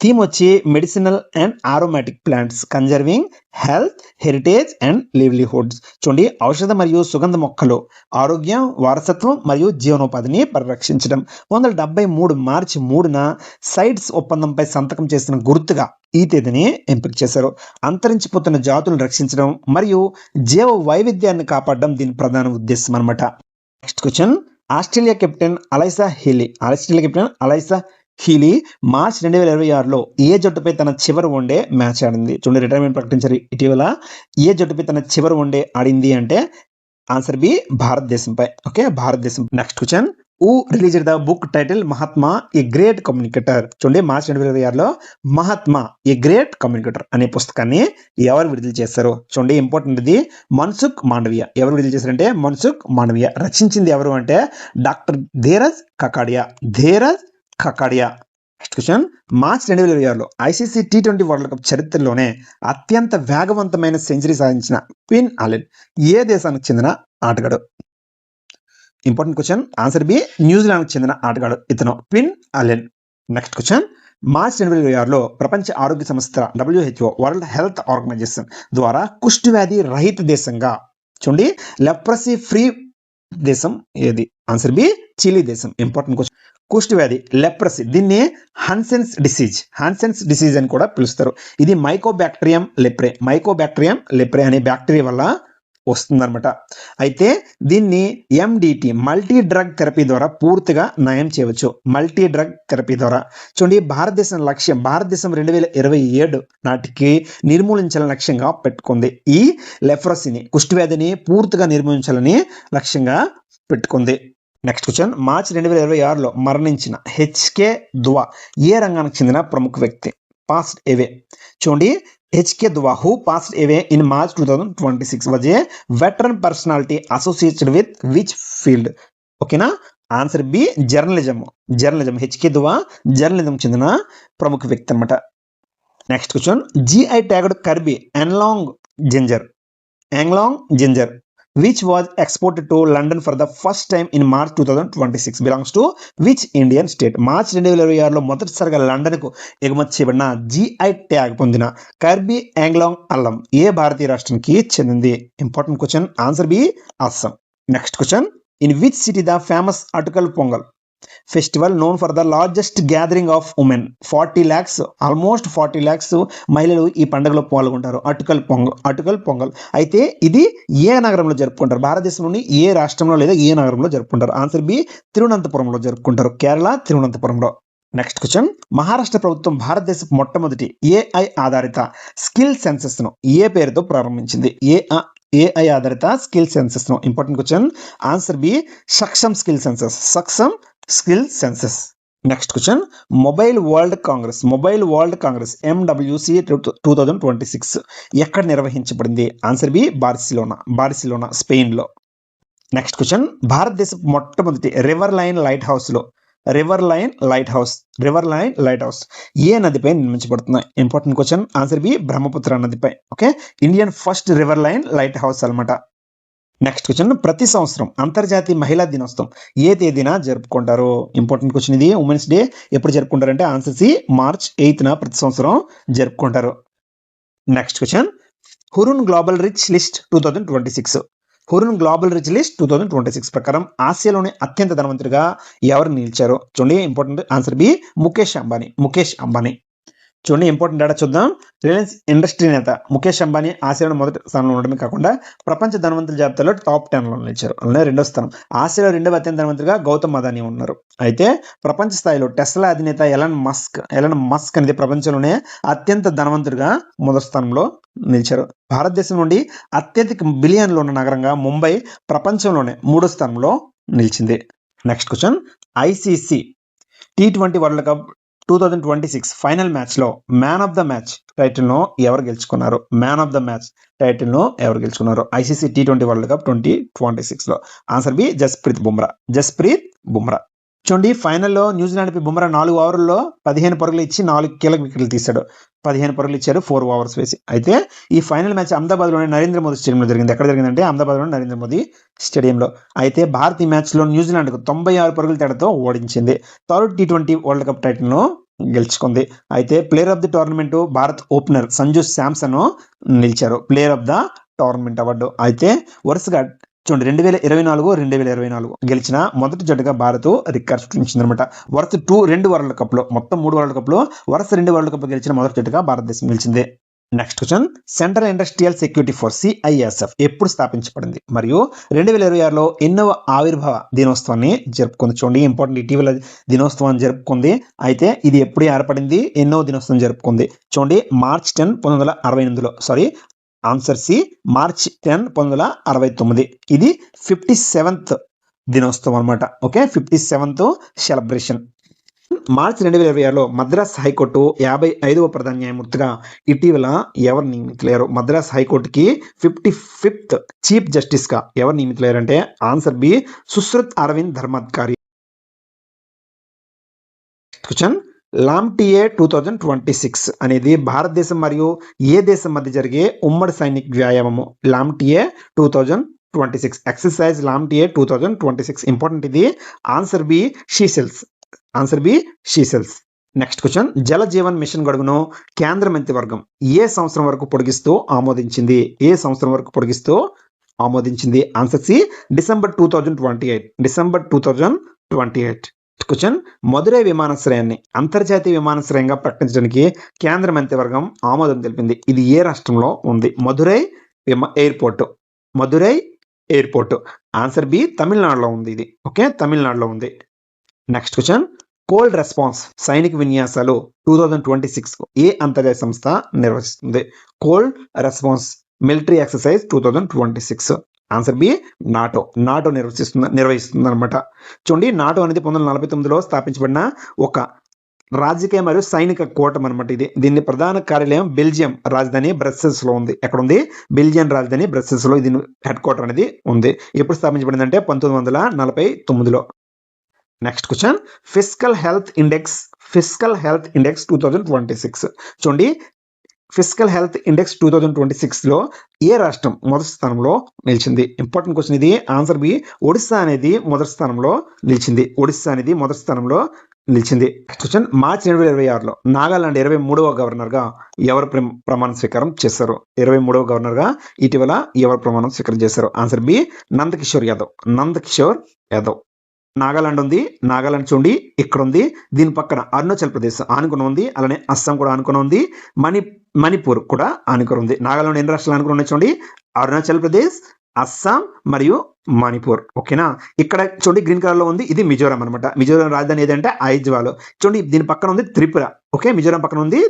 థీమ్ వచ్చి medicinal and aromatic plants conserving health, heritage and livelihoods. చూడండి, ఔషధ మరియు సుగంధ మొక్కలు ఆరోగ్యం, వారసత్వం మరియు జీవనోపాధిని పరిరక్షించడం. 1973 మార్చి 3న సైట్స్ ఒప్పందంపై సంతకం చేసిన గుర్తుగా ఈ తేదీని ఎంపిక చేశారు. అంతరించిపోతున్న జాతులను రక్షించడం మరియు జీవ వైవిధ్యాన్ని కాపాడడం దీని ప్రధాన ఉద్దేశం అన్నమాట. Next question, Australia captain Alyssa Healy March 2026లో ఏ జట్టుపై తన చివరి వన్డే మ్యాచ్ ఆడింది? చూడండి, రిటైర్మెంట్ ప్రకటించారు ఇటీవల. ఏ జట్టుపై తన చివరి వన్డే ఆడింది అంటే ఆన్సర్ బి భారతదేశంపై. ఓకే, భారతదేశం. Next question, who released the book title Mahatma a great communicator? చూడండి, మార్చ్ 2026లో మహాత్మా ఏ గ్రేట్ కమ్యూనికేటర్ అనే పుస్తకాన్ని ఎవరు విడుదల చేశారు? చూడండి, ఇంపార్టెంట్ ఇది. మన్సుఖ్ మాండవియా. ఎవరు విడుదల చేశారంటే మన్సుఖ్ మాండవియా. రచించింది ఎవరు అంటే doctor Dheeraj Kakadiya. Next question, March 2026లో ఐసీసీ T20 వరల్డ్ కప్ చరిత్రలోనే అత్యంత వేగవంతమైన సెంచరీ సాధించిన క్విన్ అలెన్ ఏ దేశానికి చెందిన ఆటగాడు? Important question. ఆన్సర్ బి న్యూజిలాండ్కి చెందిన ఆటగాడు ఇతను, క్విన్ అలెన్. నెక్స్ట్ క్వశ్చన్, మార్చ్ 2026లో ప్రపంచ ఆరోగ్య సంస్థ WHO వరల్డ్ హెల్త్ ఆర్గనైజేషన్ ద్వారా కుష్టి వ్యాధి రహిత దేశంగా చూడండి, లెప్రసీ ఫ్రీ దేశం ఏది? ఆన్సర్ బి చిలీ దేశం. Important question. కుష్టి వ్యాధి లెప్రసీ, దీన్ని హాన్సెన్స్ డిసీజ్ అని కూడా పిలుస్తారు. ఇది మైకోబాక్టీరియం లెప్రే అనే బ్యాక్టీరియా వల్ల వస్తుందన్నమాట. అయితే దీన్ని MDT మల్టీ డ్రగ్ థెరపీ ద్వారా పూర్తిగా నయం చేయవచ్చు. మల్టీ డ్రగ్ థెరపీ ద్వారా. చూడండి, భారతదేశం 2027 నాటికి నిర్మూలించాలని లక్ష్యంగా పెట్టుకుంది. ఈ లెప్రసీని, కుష్ఠవ్యాధిని పూర్తిగా నిర్మూలించాలని లక్ష్యంగా పెట్టుకుంది. Next question. మార్చి 2026లో మరణించిన HK దువా ఏ రంగానికి చెందిన ప్రముఖ వ్యక్తి? Passed away. చూడండి, HK Dua, who passed away in March 2026, was a veteran personality associated with which field? ఓకేనా? Answer B journalism. HK Dua journalism చెందిన ప్రముఖ వ్యక్తి అనమాట. Next question. GI tagged Karbi Anglong ginger which was exported to London for the first time in March 2026 belongs to which Indian state? March 2026లో మొదటిసారిగా లండన్కు ఎగుమతి చేయబడిన GI ట్యాగ్ పొందిన కర్బీ యాంగ్లాంగ్ అల్లం ఏ భారతీయ రాష్ట్రానికి చెందింది? Important question. Answer B Assam. Next question. In which city the famous Attukal Pongal festival known for the largest gathering of women? 40 lakhs, almost 40 lakhs మహిళలు ఈ పండుగలో పాల్గొంటారు. అటుకల్ పొంగల్. అయితే ఇది ఏ నగరంలో జరుపుకుంటారు? భారతదేశంలోని ఏ రాష్ట్రంలో లేదా ఏ నగరంలో జరుపుకుంటారు? ఆన్సర్ బి తిరువనంతపురంలో జరుపుకుంటారు. కేరళ తిరువనంతపురంలో. Next question. మహారాష్ట్ర ప్రభుత్వం భారతదేశపు మొట్టమొదటి AI ఆధారిత స్కిల్ సెన్సెస్ ను ఏ పేరుతో ప్రారంభించింది? AI ఆధారిత స్కిల్ సెన్సెస్ ను. Important question. Answer B Saksham skill census. Next question. Mobile world congress MWC 2026 ఎక్కడ నిర్వహించబడింది? ఆన్సర్ బి బార్సిలోనా స్పెయిన్లో. Next question. భారతదేశపు మొట్టమొదటి రివర్ లైన్ లైట్ హౌస్ ఏ నదిపై నిర్మించబడుతుంది? Important question. Answer B Brahmaputra నదిపై. Okay, Indian first river line lighthouse అనమాట. Next question. ప్రతి సంవత్సరం అంతర్జాతీయ మహిళా దినోత్సవం ఏ తేదీన జరుపుకుంటారు? ఇంపార్టెంట్ క్వశ్చన్ ఇది. ఉమెన్స్ డే ఎప్పుడు జరుపుకుంటారంటే ఆన్సర్ సి మార్చ్ 8న ప్రతి సంవత్సరం జరుపుకుంటారు. Next question. Hurun global rich list 2026 ప్రకారం ఆసియాలోని అత్యంత ధనవంతుడిగా ఎవరు నిలిచారు? చూడండి, important. Answer B Mukesh Ambani. చూడండి, ఇంపార్టెంట్ డేటా చూద్దాం. రిలయన్స్ ఇండస్ట్రీ నేత ముఖేష్ అంబానీ ఆసియాలో మొదటి స్థానంలో ఉండడమే కాకుండా ప్రపంచ ధనవంతుల జాబితాలో టాప్ 10లో నిలిచారు. అలానే రెండో స్థానం. ఆసియాలో రెండవ అత్యంత ధనవంతుడిగా గౌతమ్ అదానీ ఉన్నారు. అయితే ప్రపంచ స్థాయిలో టెస్లా అధినేత ఎలన్ మస్క్ అనేది ప్రపంచంలోనే అత్యంత ధనవంతుడిగా మొదటి స్థానంలో నిలిచారు. భారతదేశం నుండి అత్యధిక బిలియన్లు ఉన్న నగరంగా ముంబై ప్రపంచంలోనే 3వ స్థానంలో నిలిచింది. Next question. ICC T20 world cup 2026 final మ్యాచ్లో మ్యాన్ ఆఫ్ ద మ్యాచ్ టైటిల్ను ఎవరు గెలుచుకున్నారు? ICC T20 వరల్డ్ కప్ 2026లో. Answer B Jasprit Bumrah. చూడండి, ఫైనల్లో న్యూజిలాండ్పై బుమ్రా 4 ఓవర్లలో 15 పరుగులు ఇచ్చి 4 కీలక వికెట్లు తీశాడు. 15 పరుగులు ఇచ్చారు 4 overs వేసి. అయితే ఈ ఫైనల్ మ్యాచ్ అహ్మదాబాద్లోని నరేంద్ర మోదీ స్టేడియంలో జరిగింది. ఎక్కడ జరిగిందంటే అహ్మదాబాద్లోని నరేంద్ర మోదీ స్టేడియంలో. అయితే భారత్ ఈ మ్యాచ్లో న్యూజిలాండ్కు 96 పరుగుల తేడాతో ఓడించింది. థర్డ్ T20 వరల్డ్ కప్ టైటిల్ను గెలుచుకుంది. అయితే player of the tournament Bharat opener Sanju Samson నిలిచారు player of the tournament award. అయితే వరుసగా చూడండి 2024 గెలిచిన మొదటి జట్టుగా భారత్ రికార్డ్ సృష్టించిందనమాట. వరుస 2 వరల్డ్ కప్లో, మొత్తం 3 వరల్డ్ కప్లో వరుస 2 వరల్డ్ కప్ గెలిచిన మొదటి జట్టుగా భారతదేశం నిలిచింది. Next question. Central industrial security force CISF ఎప్పుడు స్థాపించబడింది మరియు 2026లో ఎన్నవ ఆవిర్భావ దినోత్సవాన్ని జరుపుకుంది? చూడండి, ఇంపార్టెంట్. ఇటీవల దినోత్సవాన్ని జరుపుకుంది. అయితే ఇది ఎప్పుడు ఏర్పడింది, ఎన్నో దినోత్సవం జరుపుకుంది? చూడండి, మార్చ్ 10, 1968లో. Answer C March 10, 1969. ఇది 57th దినోత్సవం అనమాట. Okay, 57th celebration. మార్చి 2026లో మద్రాస్ హైకోర్టు 55వ ప్రధాన న్యాయమూర్తిగా ఇటీవల ఎవరు నియమితులయ్యారు? మద్రాస్ హైకోర్టుకి 55th చీఫ్ జస్టిస్ గా ఎవరు నియమితులయ్యారంటే answer B Sushrut Arvind Dharmadhikari. Question. Lamitiye 2026 అనేది భారతదేశం మరియు ఏ దేశం మధ్య జరిగే ఉమ్మడి సైనిక వ్యాయామము? Lamitiye 2026 exercise Lamitiye 2026. ఇంపార్టెంట్ ఇది. Answer B Seychelles. Next question. Jal Jeevan machine గడువును కేంద్ర మంత్రివర్గం ఏ సంవత్సరం వరకు పొడిగిస్తూ ఆమోదించింది? ఆమోదించింది? Answer C December 2028. Question, Madurai విమానాశ్రయాన్ని అంతర్జాతీయ విమానాశ్రయంగా ప్రకటించడానికి కేంద్ర మంత్రివర్గం ఆమోదం తెలిపింది. ఇది ఏ రాష్ట్రంలో ఉంది? మదురై ఎయిర్పోర్ట్. ఆన్సర్ బి తమిళనాడులో ఉంది ఇది. ఓకే, తమిళనాడులో ఉంది. నెక్స్ట్ క్వశ్చన్, కోల్డ్ రెస్పాన్స్ సైనిక విన్యాసాలు 2026 ఏ అంతర్జాతీయ సంస్థ నిర్వహిస్తుంది? Cold response military exercise 2026. Answer B NATO నిర్వహిస్తుంది అనమాట. చూడండి, నాటో అనేది 1949లో స్థాపించబడిన ఒక రాజకీయ మరియు సైనిక కూటమి అనమాట. దీని ప్రధాన కార్యాలయం బెల్జియం రాజధాని బ్రస్సెల్స్ లో ఉంది. ఎక్కడ ఉంది? బెల్జియం రాజధాని బ్రస్సెల్స్ లో దీని హెడ్ క్వార్టర్ అనేది ఉంది. ఎప్పుడు స్థాపించబడింది అంటే 1949లో. Next question, fiscal health index 2026. చూడండి, ఫిస్కల్ హెల్త్ ఇండెక్స్ 2026లో ఏ రాష్ట్రం మొదటి స్థానంలో నిలిచింది? ఇంపార్టెంట్ క్వశ్చన్ ఇది. ఆన్సర్ బి ఒడిస్సా అనేది మొదటి స్థానంలో నిలిచింది. క్వశ్చన్, మార్చి 2026లో నాగాలాండ్ 23వ గవర్నర్గా ఎవరు ప్రమాణ స్వీకారం చేశారు? 23వ గవర్నర్గా ఇటీవల ఎవరు ప్రమాణం స్వీకారం చేశారు? Answer B Nandkishore Yadav. నాగాలాండ్ ఉంది. నాగాలాండ్ చూడండి ఇక్కడ ఉంది. దీని పక్కన అరుణాచల్ ప్రదేశ్ ఆనుకుని ఉంది. అలానే అస్సాం కూడా ఆనుకుని ఉంది. మణిపూర్ కూడా ఆనుకుని ఉంది. నాగాలాండ్ ఎన్ని రాష్ట్రాలు ఆనుకుని ఉన్నాయి చూడండి? అరుణాచల్ ప్రదేశ్, అస్సాం మరియు మణిపూర్. ఓకేనా? ఇక్కడ చూడండి గ్రీన్ కలర్ లో ఉంది. ఇది మిజోరాం అనమాట. మిజోరాం రాజధాని ఏదంటే ఐజ్వాల్. చూడండి దీని పక్కన ఉంది త్రిపుర. ఓకే, మిజోరాం పక్కన ఉంది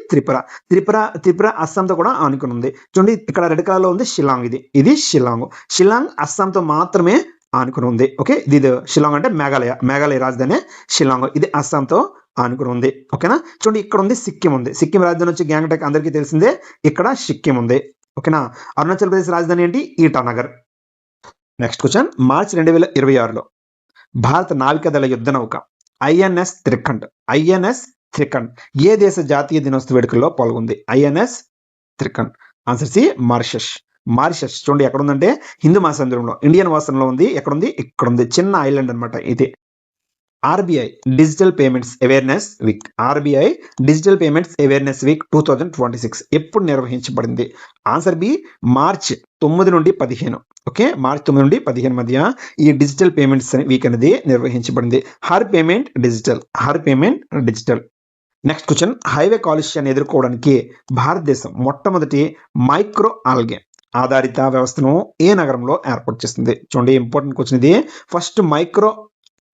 త్రిపుర అస్సాంతో కూడా ఆనుకుని ఉంది. చూడండి ఇక్కడ రెడ్ కలర్ లో ఉంది షిల్లాంగ్. ఇది షిల్లాంగ్ అస్సాంతో మాత్రమే ఆనుకుని ఉంది. ఓకే, ఇది షిల్లాంగ్ అంటే మేఘాలయ రాజధాని షిల్లాంగ్. ఇది అస్సాంతో ఆనుకుని ఉంది. ఓకేనా? చూడండి ఇక్కడ ఉంది సిక్కిం రాజధాని వచ్చి గ్యాంగ్టాక్ అందరికీ తెలిసిందే. ఇక్కడ సిక్కిం ఉంది. ఓకేనా? అరుణాచల్ ప్రదేశ్ రాజధాని ఏంటి? ఈటానగర్. నెక్స్ట్ క్వశ్చన్, మార్చి 2026లో భారత నావికాదళ యుద్ధ నౌక ఐఎన్ఎస్ త్రికండ్ ఏ దేశ జాతీయ దినోత్సవ వేడుకల్లో పాల్గొంది? INS Trikand. Answer C Mauritius. చూడండి ఎక్కడ ఉందంటే హిందూ మహాసముద్రంలో ఇండియన్ ఓషన్లో ఉంది. ఎక్కడుంది? ఇక్కడ ఉంది. చిన్న ఐలాండ్ అనమాట ఇది. RBI digital payments awareness week 2026 ఎప్పుడు నిర్వహించబడింది? ఆన్సర్ బి మార్చి 9 నుండి 15. ఓకే, మార్చి 9 నుండి 15 మధ్య ఈ డిజిటల్ పేమెంట్స్ వీక్ అనేది నిర్వహించబడింది. Har payment digital. Next question, highway కాలుష్యాన్ని ఎదుర్కోవడానికి భారతదేశం మొట్టమొదటి మైక్రో ఆల్గే ఆధారిత వ్యవస్థను ఏ నగరంలో ఏర్పాటు చేస్తుంది? చూడండి ఇంపార్టెంట్ క్వశ్చన్ ఇది. First micro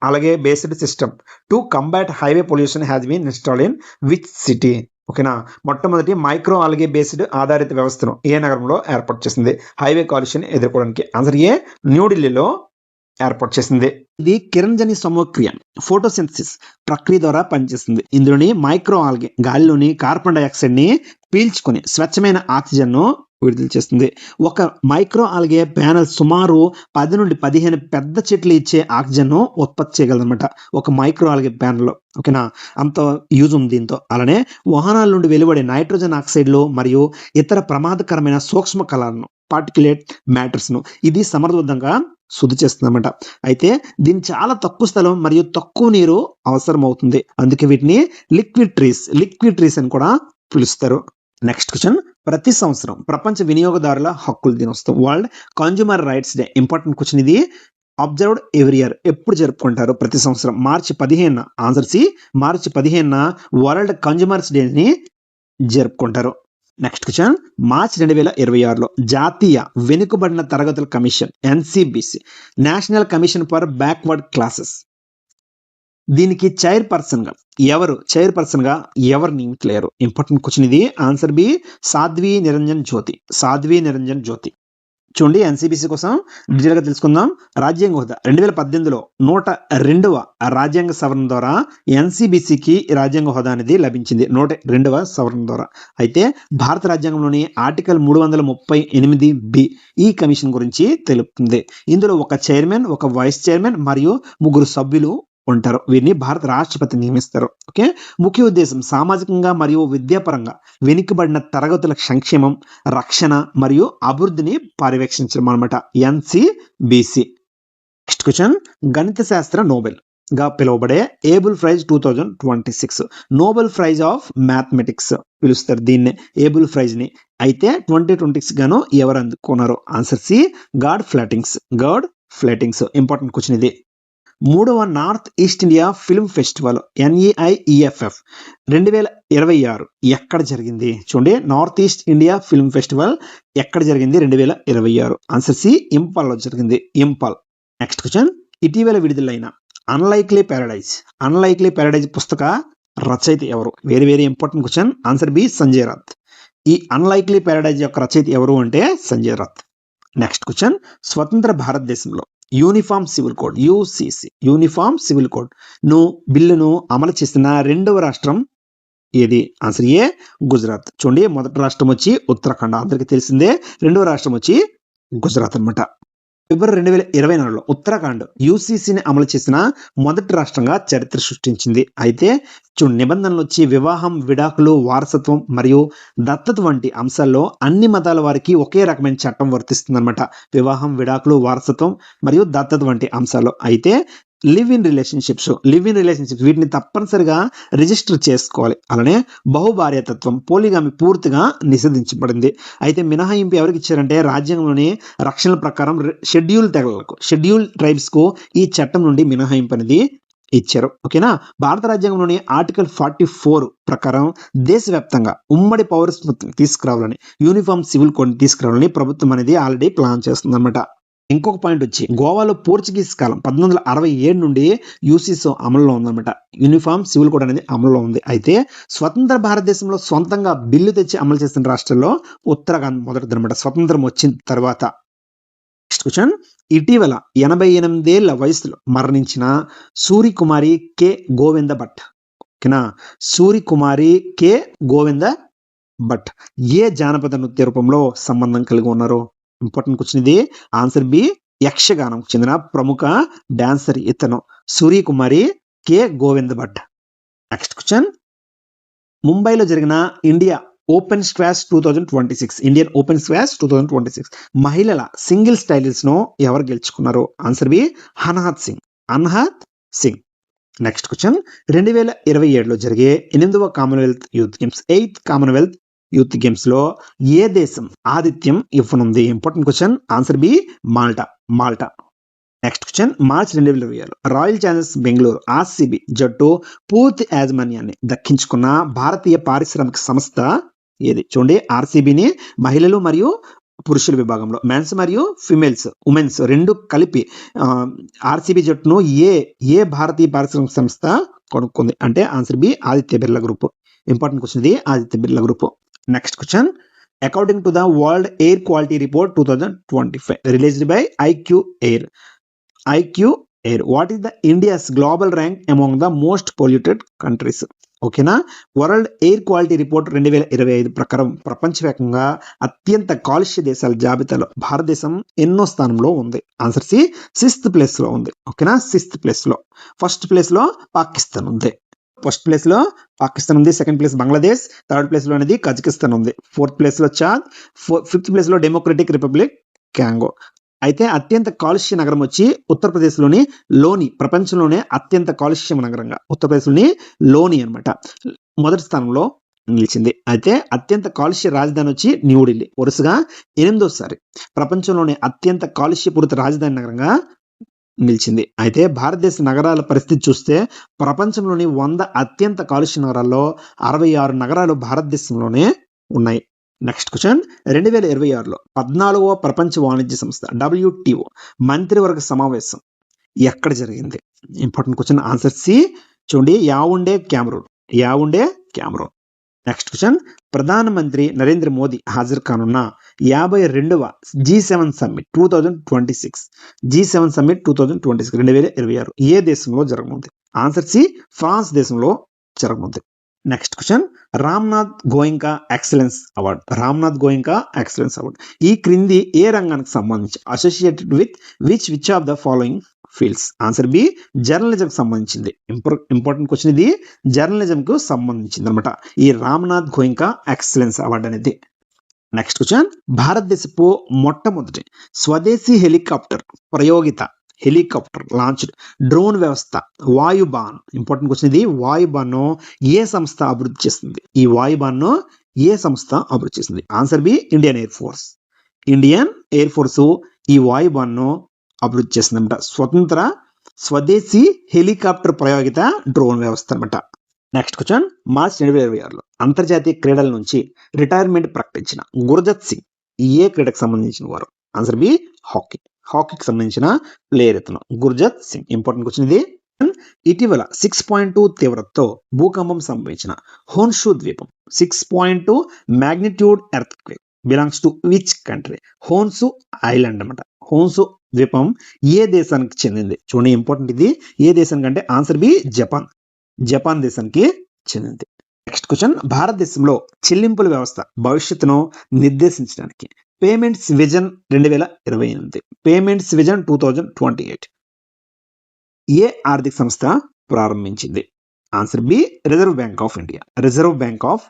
algae based system to combat highway pollution has been installed in which city? ఓకేనా? మొట్టమొదటి మైక్రో ఆల్గే బేస్డ్ ఆధారిత వ్యవస్థను ఏ నగరంలో ఏర్పాటు చేసింది హైవే కాలుష్యం ఎదుర్కోవడానికి? ఆన్సర్ ఏ న్యూఢిల్లీలో ఏర్పాటు చేసింది. ఇది కిరణజన్య సమోక్రియ ఫోటోసింథసిస్ ప్రక్రియ ద్వారా పనిచేస్తుంది. ఇందులోని మైక్రో ఆల్గే గాలిలోని కార్బన్ డైఆక్సైడ్ ని పీల్చుకొని స్వచ్ఛమైన ఆక్సిజన్ ను విడుదల చేస్తుంది. ఒక మైక్రో ఆల్గే ప్యానల్ సుమారు 10 నుండి 15 పెద్ద చెట్లు ఇచ్చే ఆక్సిజన్ ను ఉత్పత్తి చేయగలదన్నమాట ఒక మైక్రో ఆల్గే ప్యానల్ లో. ఓకేనా? అంత యూజ్ ఉంది దీంతో. అలానే వాహనాల నుండి వెలువడే నైట్రోజన్ ఆక్సైడ్లు మరియు ఇతర ప్రమాదకరమైన సూక్ష్మ కణాలను పార్టికులేట్ మ్యాటర్స్ ను ఇది సమర్థవంతంగా శుద్ధి చేస్తుంది అనమాట. అయితే దీని చాలా తక్కువ స్థలం మరియు తక్కువ నీరు అవసరం అవుతుంది. అందుకే వీటిని లిక్విడ్ ట్రీస్ అని కూడా పిలుస్తారు. నెక్స్ట్ క్వశ్చన్, ప్రతి సంవత్సరం ప్రపంచ వినియోగదారుల హక్కుల దినోత్సవం world consumer rights day. Important question ఇది. అబ్జర్వ్డ్ ఎవ్రీ ఇయర్ ఎప్పుడు జరుపుకుంటారు? ప్రతి సంవత్సరం మార్చి 15. ఆన్సర్ సి మార్చి 15 వరల్డ్ కన్జ్యూమర్స్ డేని జరుపుకుంటారు. నెక్స్ట్ క్వశ్చన్, మార్చి 2026లో జాతీయ వెనుకబడిన తరగతుల కమిషన్ NCBC national commission for backward classes దీనికి చైర్పర్సన్ గా ఎవరు నియమితులయ్యారు? ఇంపార్టెంట్ క్వశ్చన్ ఇది. Answer B Sadhvi Niranjan Jyoti. చూడండి ఎన్సిబిసి కోసం డీటెయిల్ గా తెలుసుకుందాం. రాజ్యాంగ హోదా 2018లో 102వ రాజ్యాంగ సవరణ ద్వారా ఎన్సిబిసికి రాజ్యాంగ హోదా అనేది లభించింది. 102వ సవరణ ద్వారా. అయితే భారత రాజ్యాంగంలోని ఆర్టికల్ 338B ఈ కమిషన్ గురించి తెలుపుతుంది. ఇందులో ఒక చైర్మన్, ఒక వైస్ చైర్మన్ మరియు 3 సభ్యులు ఉంటారు. వీరిని భారత రాష్ట్రపతి నియమిస్తారు. ఓకే, ముఖ్య ఉద్దేశం సామాజికంగా మరియు విద్యాపరంగా వెనుకబడిన తరగతుల సంక్షేమం, రక్షణ మరియు అభివృద్ధిని పర్యవేక్షించడం అన్నమాట ఎన్సిబిసి. నెక్స్ట్ క్వశ్చన్, గణిత శాస్త్ర నోబెల్ గా పిలువబడే Abel prize 2026, Nobel prize of mathematics పిలుస్తారు దీన్ని, ఏబుల్ ప్రైజ్ ని. అయితే 2026 గాను ఎవరు అందుకున్నారు? ఆన్సర్ సి, గాడ్ ఫ్లాటింగ్స్. ఇంపార్టెంట్ క్వశ్చన్ ఇది. 3వ North East India film festival NEIEFF 2026 ఎక్కడ జరిగింది? చూడండి, North East India film festival ఎక్కడ జరిగింది 2026? ఆన్సర్ సి, ఇంపాల్ లో జరిగింది, ఇంపాల్. నెక్స్ట్ క్వశ్చన్, ఇటీవల విడుదలైన అన్లైక్లీ ప్యారడైజ్ పుస్తక రచయిత ఎవరు? Very important question. Answer B, Sanjay Raut. ఈ అన్లైక్లీ ప్యారడైజ్ యొక్క రచయిత ఎవరు అంటే సంజయ్ రాత్. నెక్స్ట్ క్వశ్చన్, స్వతంత్ర భారతదేశంలో యూనిఫామ్ సివిల్ కోడ్ UCC ను బిల్లును అమలు చేసిన రెండవ రాష్ట్రం ఏది? ఆన్సర్ ఏ, గుజరాత్. చూడండి, మొదటి రాష్ట్రం వచ్చి ఉత్తరాఖండ్, అందరికీ తెలిసిందే. రెండవ రాష్ట్రం వచ్చి గుజరాత్ అన్నమాట. ఫిబ్రవరి 2024లో ఉత్తరాఖండ్ UCCని అమలు చేసిన మొదటి రాష్ట్రంగా చరిత్ర సృష్టించింది. అయితే నిబంధనలు వచ్చి వివాహం, విడాకులు, వారసత్వం మరియు దత్తత వంటి అంశాల్లో అన్ని మతాల వారికి ఒకే రకమైన చట్టం వర్తిస్తుంది అనమాట. వివాహం, విడాకులు, వారసత్వం మరియు దత్తత వంటి అంశాల్లో. అయితే లివ్ ఇన్ రిలేషన్షిప్స్ వీటిని తప్పనిసరిగా రిజిస్టర్ చేసుకోవాలి. అలానే బహుభార్యాతత్వం, పోలిగామి పూర్తిగా నిషేధించబడింది. అయితే మినహాయింపు ఎవరికి ఇచ్చారంటే రాజ్యాంగంలోని రక్షణల ప్రకారం షెడ్యూల్ ట్రైబ్స్ కు ఈ చట్టం నుండి మినహాయింపు అనేది ఇచ్చారు. ఓకేనా. భారత రాజ్యాంగంలోని ఆర్టికల్ 44 ప్రకారం దేశవ్యాప్తంగా ఉమ్మడి పౌరస్మృతిని తీసుకురావాలని, యూనిఫామ్ సివిల్ కోడ్ తీసుకురావాలని ప్రభుత్వం అనేది ఆల్రెడీ ప్లాన్ చేస్తుంది అనమాట. ఇంకొక పాయింట్ వచ్చి గోవాలో పోర్చుగీస్ కాలం 1867 నుండి UCC అమల్లో ఉందన్నమాట. యూనిఫామ్ సివిల్ కోడ్ అనేది అమల్లో ఉంది. అయితే స్వతంత్ర భారతదేశంలో సొంతంగా బిల్లు తెచ్చి అమలు చేసిన రాష్ట్రంలో ఉత్తరాఖండ్ మొదటిది అనమాట, స్వతంత్రం వచ్చిన తర్వాత. నెక్స్ట్ క్వశ్చన్, ఇటీవల 88 ఏళ్ల వయసులో మరణించిన సూర్యకుమారి K. గోవింద భట్. ఓకేనా, సూర్యకుమారి K. గోవింద భట్ ఏ జానపద నృత్య రూపంలో సంబంధం కలిగి ఉన్నారు? ఇంపార్టెంట్ క్వశ్చన్ ఇది. ఆన్సర్ బి, యక్షగానం చెందిన ప్రముఖ డాన్సర్ ఇతను, Suryakumari K. Govinda Bhat. Next question, ముంబైలో జరిగిన ఇండియన్ ఓపెన్ స్క్వాష్ 2026 మహిళల సింగిల్స్ టైటిల్స్ ను ఎవరు గెలుచుకున్నారు? Answer B, Anahat Singh. Next question, 2027లో జరిగే 8వ కామన్వెల్త్ యూత్ గేమ్స్ లో ఏ దేశం ఆతిథ్యం ఇవ్వనుంది? Important question. Answer B, Malta. Next question, మార్చి 2026 రాయల్ ఛాలెంజర్స్ బెంగళూరు RCB జట్టు పూర్తి యాజమాన్యాన్ని దక్కించుకున్న భారతీయ పారిశ్రామిక సంస్థ ఏది? చూడండి, RCBని మహిళలు మరియు పురుషుల విభాగంలో, మెన్స్ మరియు ఉమెన్స్ రెండు కలిపి RCB జట్టును ఏ భారతీయ పారిశ్రామిక సంస్థ కొనుక్కుంది అంటే answer B, Aditya Birla group. Important question ఇది, Aditya Birla group. Next question, according to the world air quality report 2025 released by IQ Air, what is the India's global rank among the most polluted countries? ఓకేనా. World air quality report 2025 ప్రకారం ప్రపంచవ్యాప్తంగా అత్యంత కాలుష్య దేశాల జాబితాలో భారతదేశం ఎన్నో స్థానంలో ఉంది? ఆన్సర్ సి, 6th ప్లేస్ లో ఉంది. ఓకేనా, 6th ప్లేస్ లో. ఫస్ట్ ప్లేస్ లో పాకిస్తాన్ ఉంది, second place Bangladesh, third place లో అనేది కజకిస్తాన్ ఉంది, 4th ప్లేస్ లో చాద్, 5th ప్లేస్ లో డెమోక్రటిక్ రిపబ్లిక్ కాంగో. అయితే అత్యంత కాలుష్య నగరం వచ్చి ఉత్తరప్రదేశ్లోని లోని, ప్రపంచంలోనే అత్యంత కాలుష్య నగరంగా ఉత్తరప్రదేశ్లోని లోని అనమాట మొదటి స్థానంలో నిలిచింది. అయితే అత్యంత కాలుష్య రాజధాని వచ్చి న్యూఢిల్లీ వరుసగా 8వ ప్రపంచంలోనే అత్యంత కాలుష్యపూరిత రాజధాని నగరంగా నిలిచింది. అయితే భారతదేశ నగరాల పరిస్థితి చూస్తే ప్రపంచంలోని 100 అత్యంత కాలుష్య నగరాల్లో 66 నగరాలు భారతదేశంలోనే ఉన్నాయి. నెక్స్ట్ క్వశ్చన్, 2026లో 14వ ప్రపంచ వాణిజ్య సంస్థ WTO మంత్రివర్గ సమావేశం ఎక్కడ జరిగింది? Important question. ఆన్సర్ సి, చూడండి, యావుండే క్యామరూన్. నెక్స్ట్ క్వశ్చన్, ప్రధానమంత్రి నరేంద్ర మోదీ హాజరు కానున్న 52వ G7 సమ్మిట్ 2026 ఏ దేశంలో జరగనుంది? ఆన్సర్ సి, ఫ్రాన్స్ దేశంలో జరగనుంది. Next question, Ramnath Goenka excellence award ఈ క్రింది ఏ రంగానికి సంబంధించి associated with which of the following fields? Answer B, journalism సంబంధించింది. ఇంపార్టెంట్ క్వశ్చన్ ఇది, జర్నలిజం కు సంబంధించింది అనమాట ఈ రామ్నాథ్ గోయింకా ఎక్సలెన్స్ అవార్డు అనేది. నెక్స్ట్ క్వశ్చన్, భారతదేశపు మొట్టమొదటి స్వదేశీ హెలికాప్టర్ ప్రయోగిత హెలికాప్టర్ లాంచ్డ్, డ్రోన్ వ్యవస్థ, వాయుబాన్. ఇంపార్టెంట్ క్వశ్చన్ ఇది. వాయుబాన్ ఏ సంస్థ అభివృద్ధి చేస్తుంది? ఈ వాయుబాన్ ఏ సంస్థ అభివృద్ధి చేస్తుంది? Answer B Indian Air Force. Indian Air Force ఈ వాయుబాన్ అభివృద్ధి చేస్తుంది అనమాట. స్వతంత్ర స్వదేశీ హెలికాప్టర్ ప్రయోగిత డ్రోన్ వ్యవస్థ అనమాట. నెక్స్ట్ క్వశ్చన్, మార్చ్ 2026లో అంతర్జాతీయ క్రీడల నుంచి రిటైర్మెంట్ ప్రకటించిన గుర్జత్ సింగ్ ఏ క్రీడకు సంబంధించిన వారు? Answer B hockey. హాకీకి సంబంధించిన ప్లేయర్ ఇతను గుర్జత్ సింగ్. ఇంపార్టెంట్ క్వశ్చన్ ఇది. ఇటీవల 6.2 తీవ్రతతో భూకంపం సంభవించిన హోన్షు ద్వీపం 6.2 magnitude earthquake belongs to which country? Honshu island అనమాట. హోన్సు ద్వీపం ఏ దేశానికి చెందింది? చూడండి ఇంపార్టెంట్ ఇది. ఏ దేశానికి అంటే ఆన్సర్ బి జపాన్. జపాన్ దేశానికి చెందింది. నెక్స్ట్ క్వశ్చన్, భారతదేశంలో చెల్లింపుల వ్యవస్థ భవిష్యత్తును నిర్దేశించడానికి పేమెంట్స్ విజన్ 2028 పేమెంట్స్ విజన్ 2028 ఏ ఆర్థిక సంస్థ ప్రారంభించింది? Answer B Reserve Bank of India. Reserve Bank of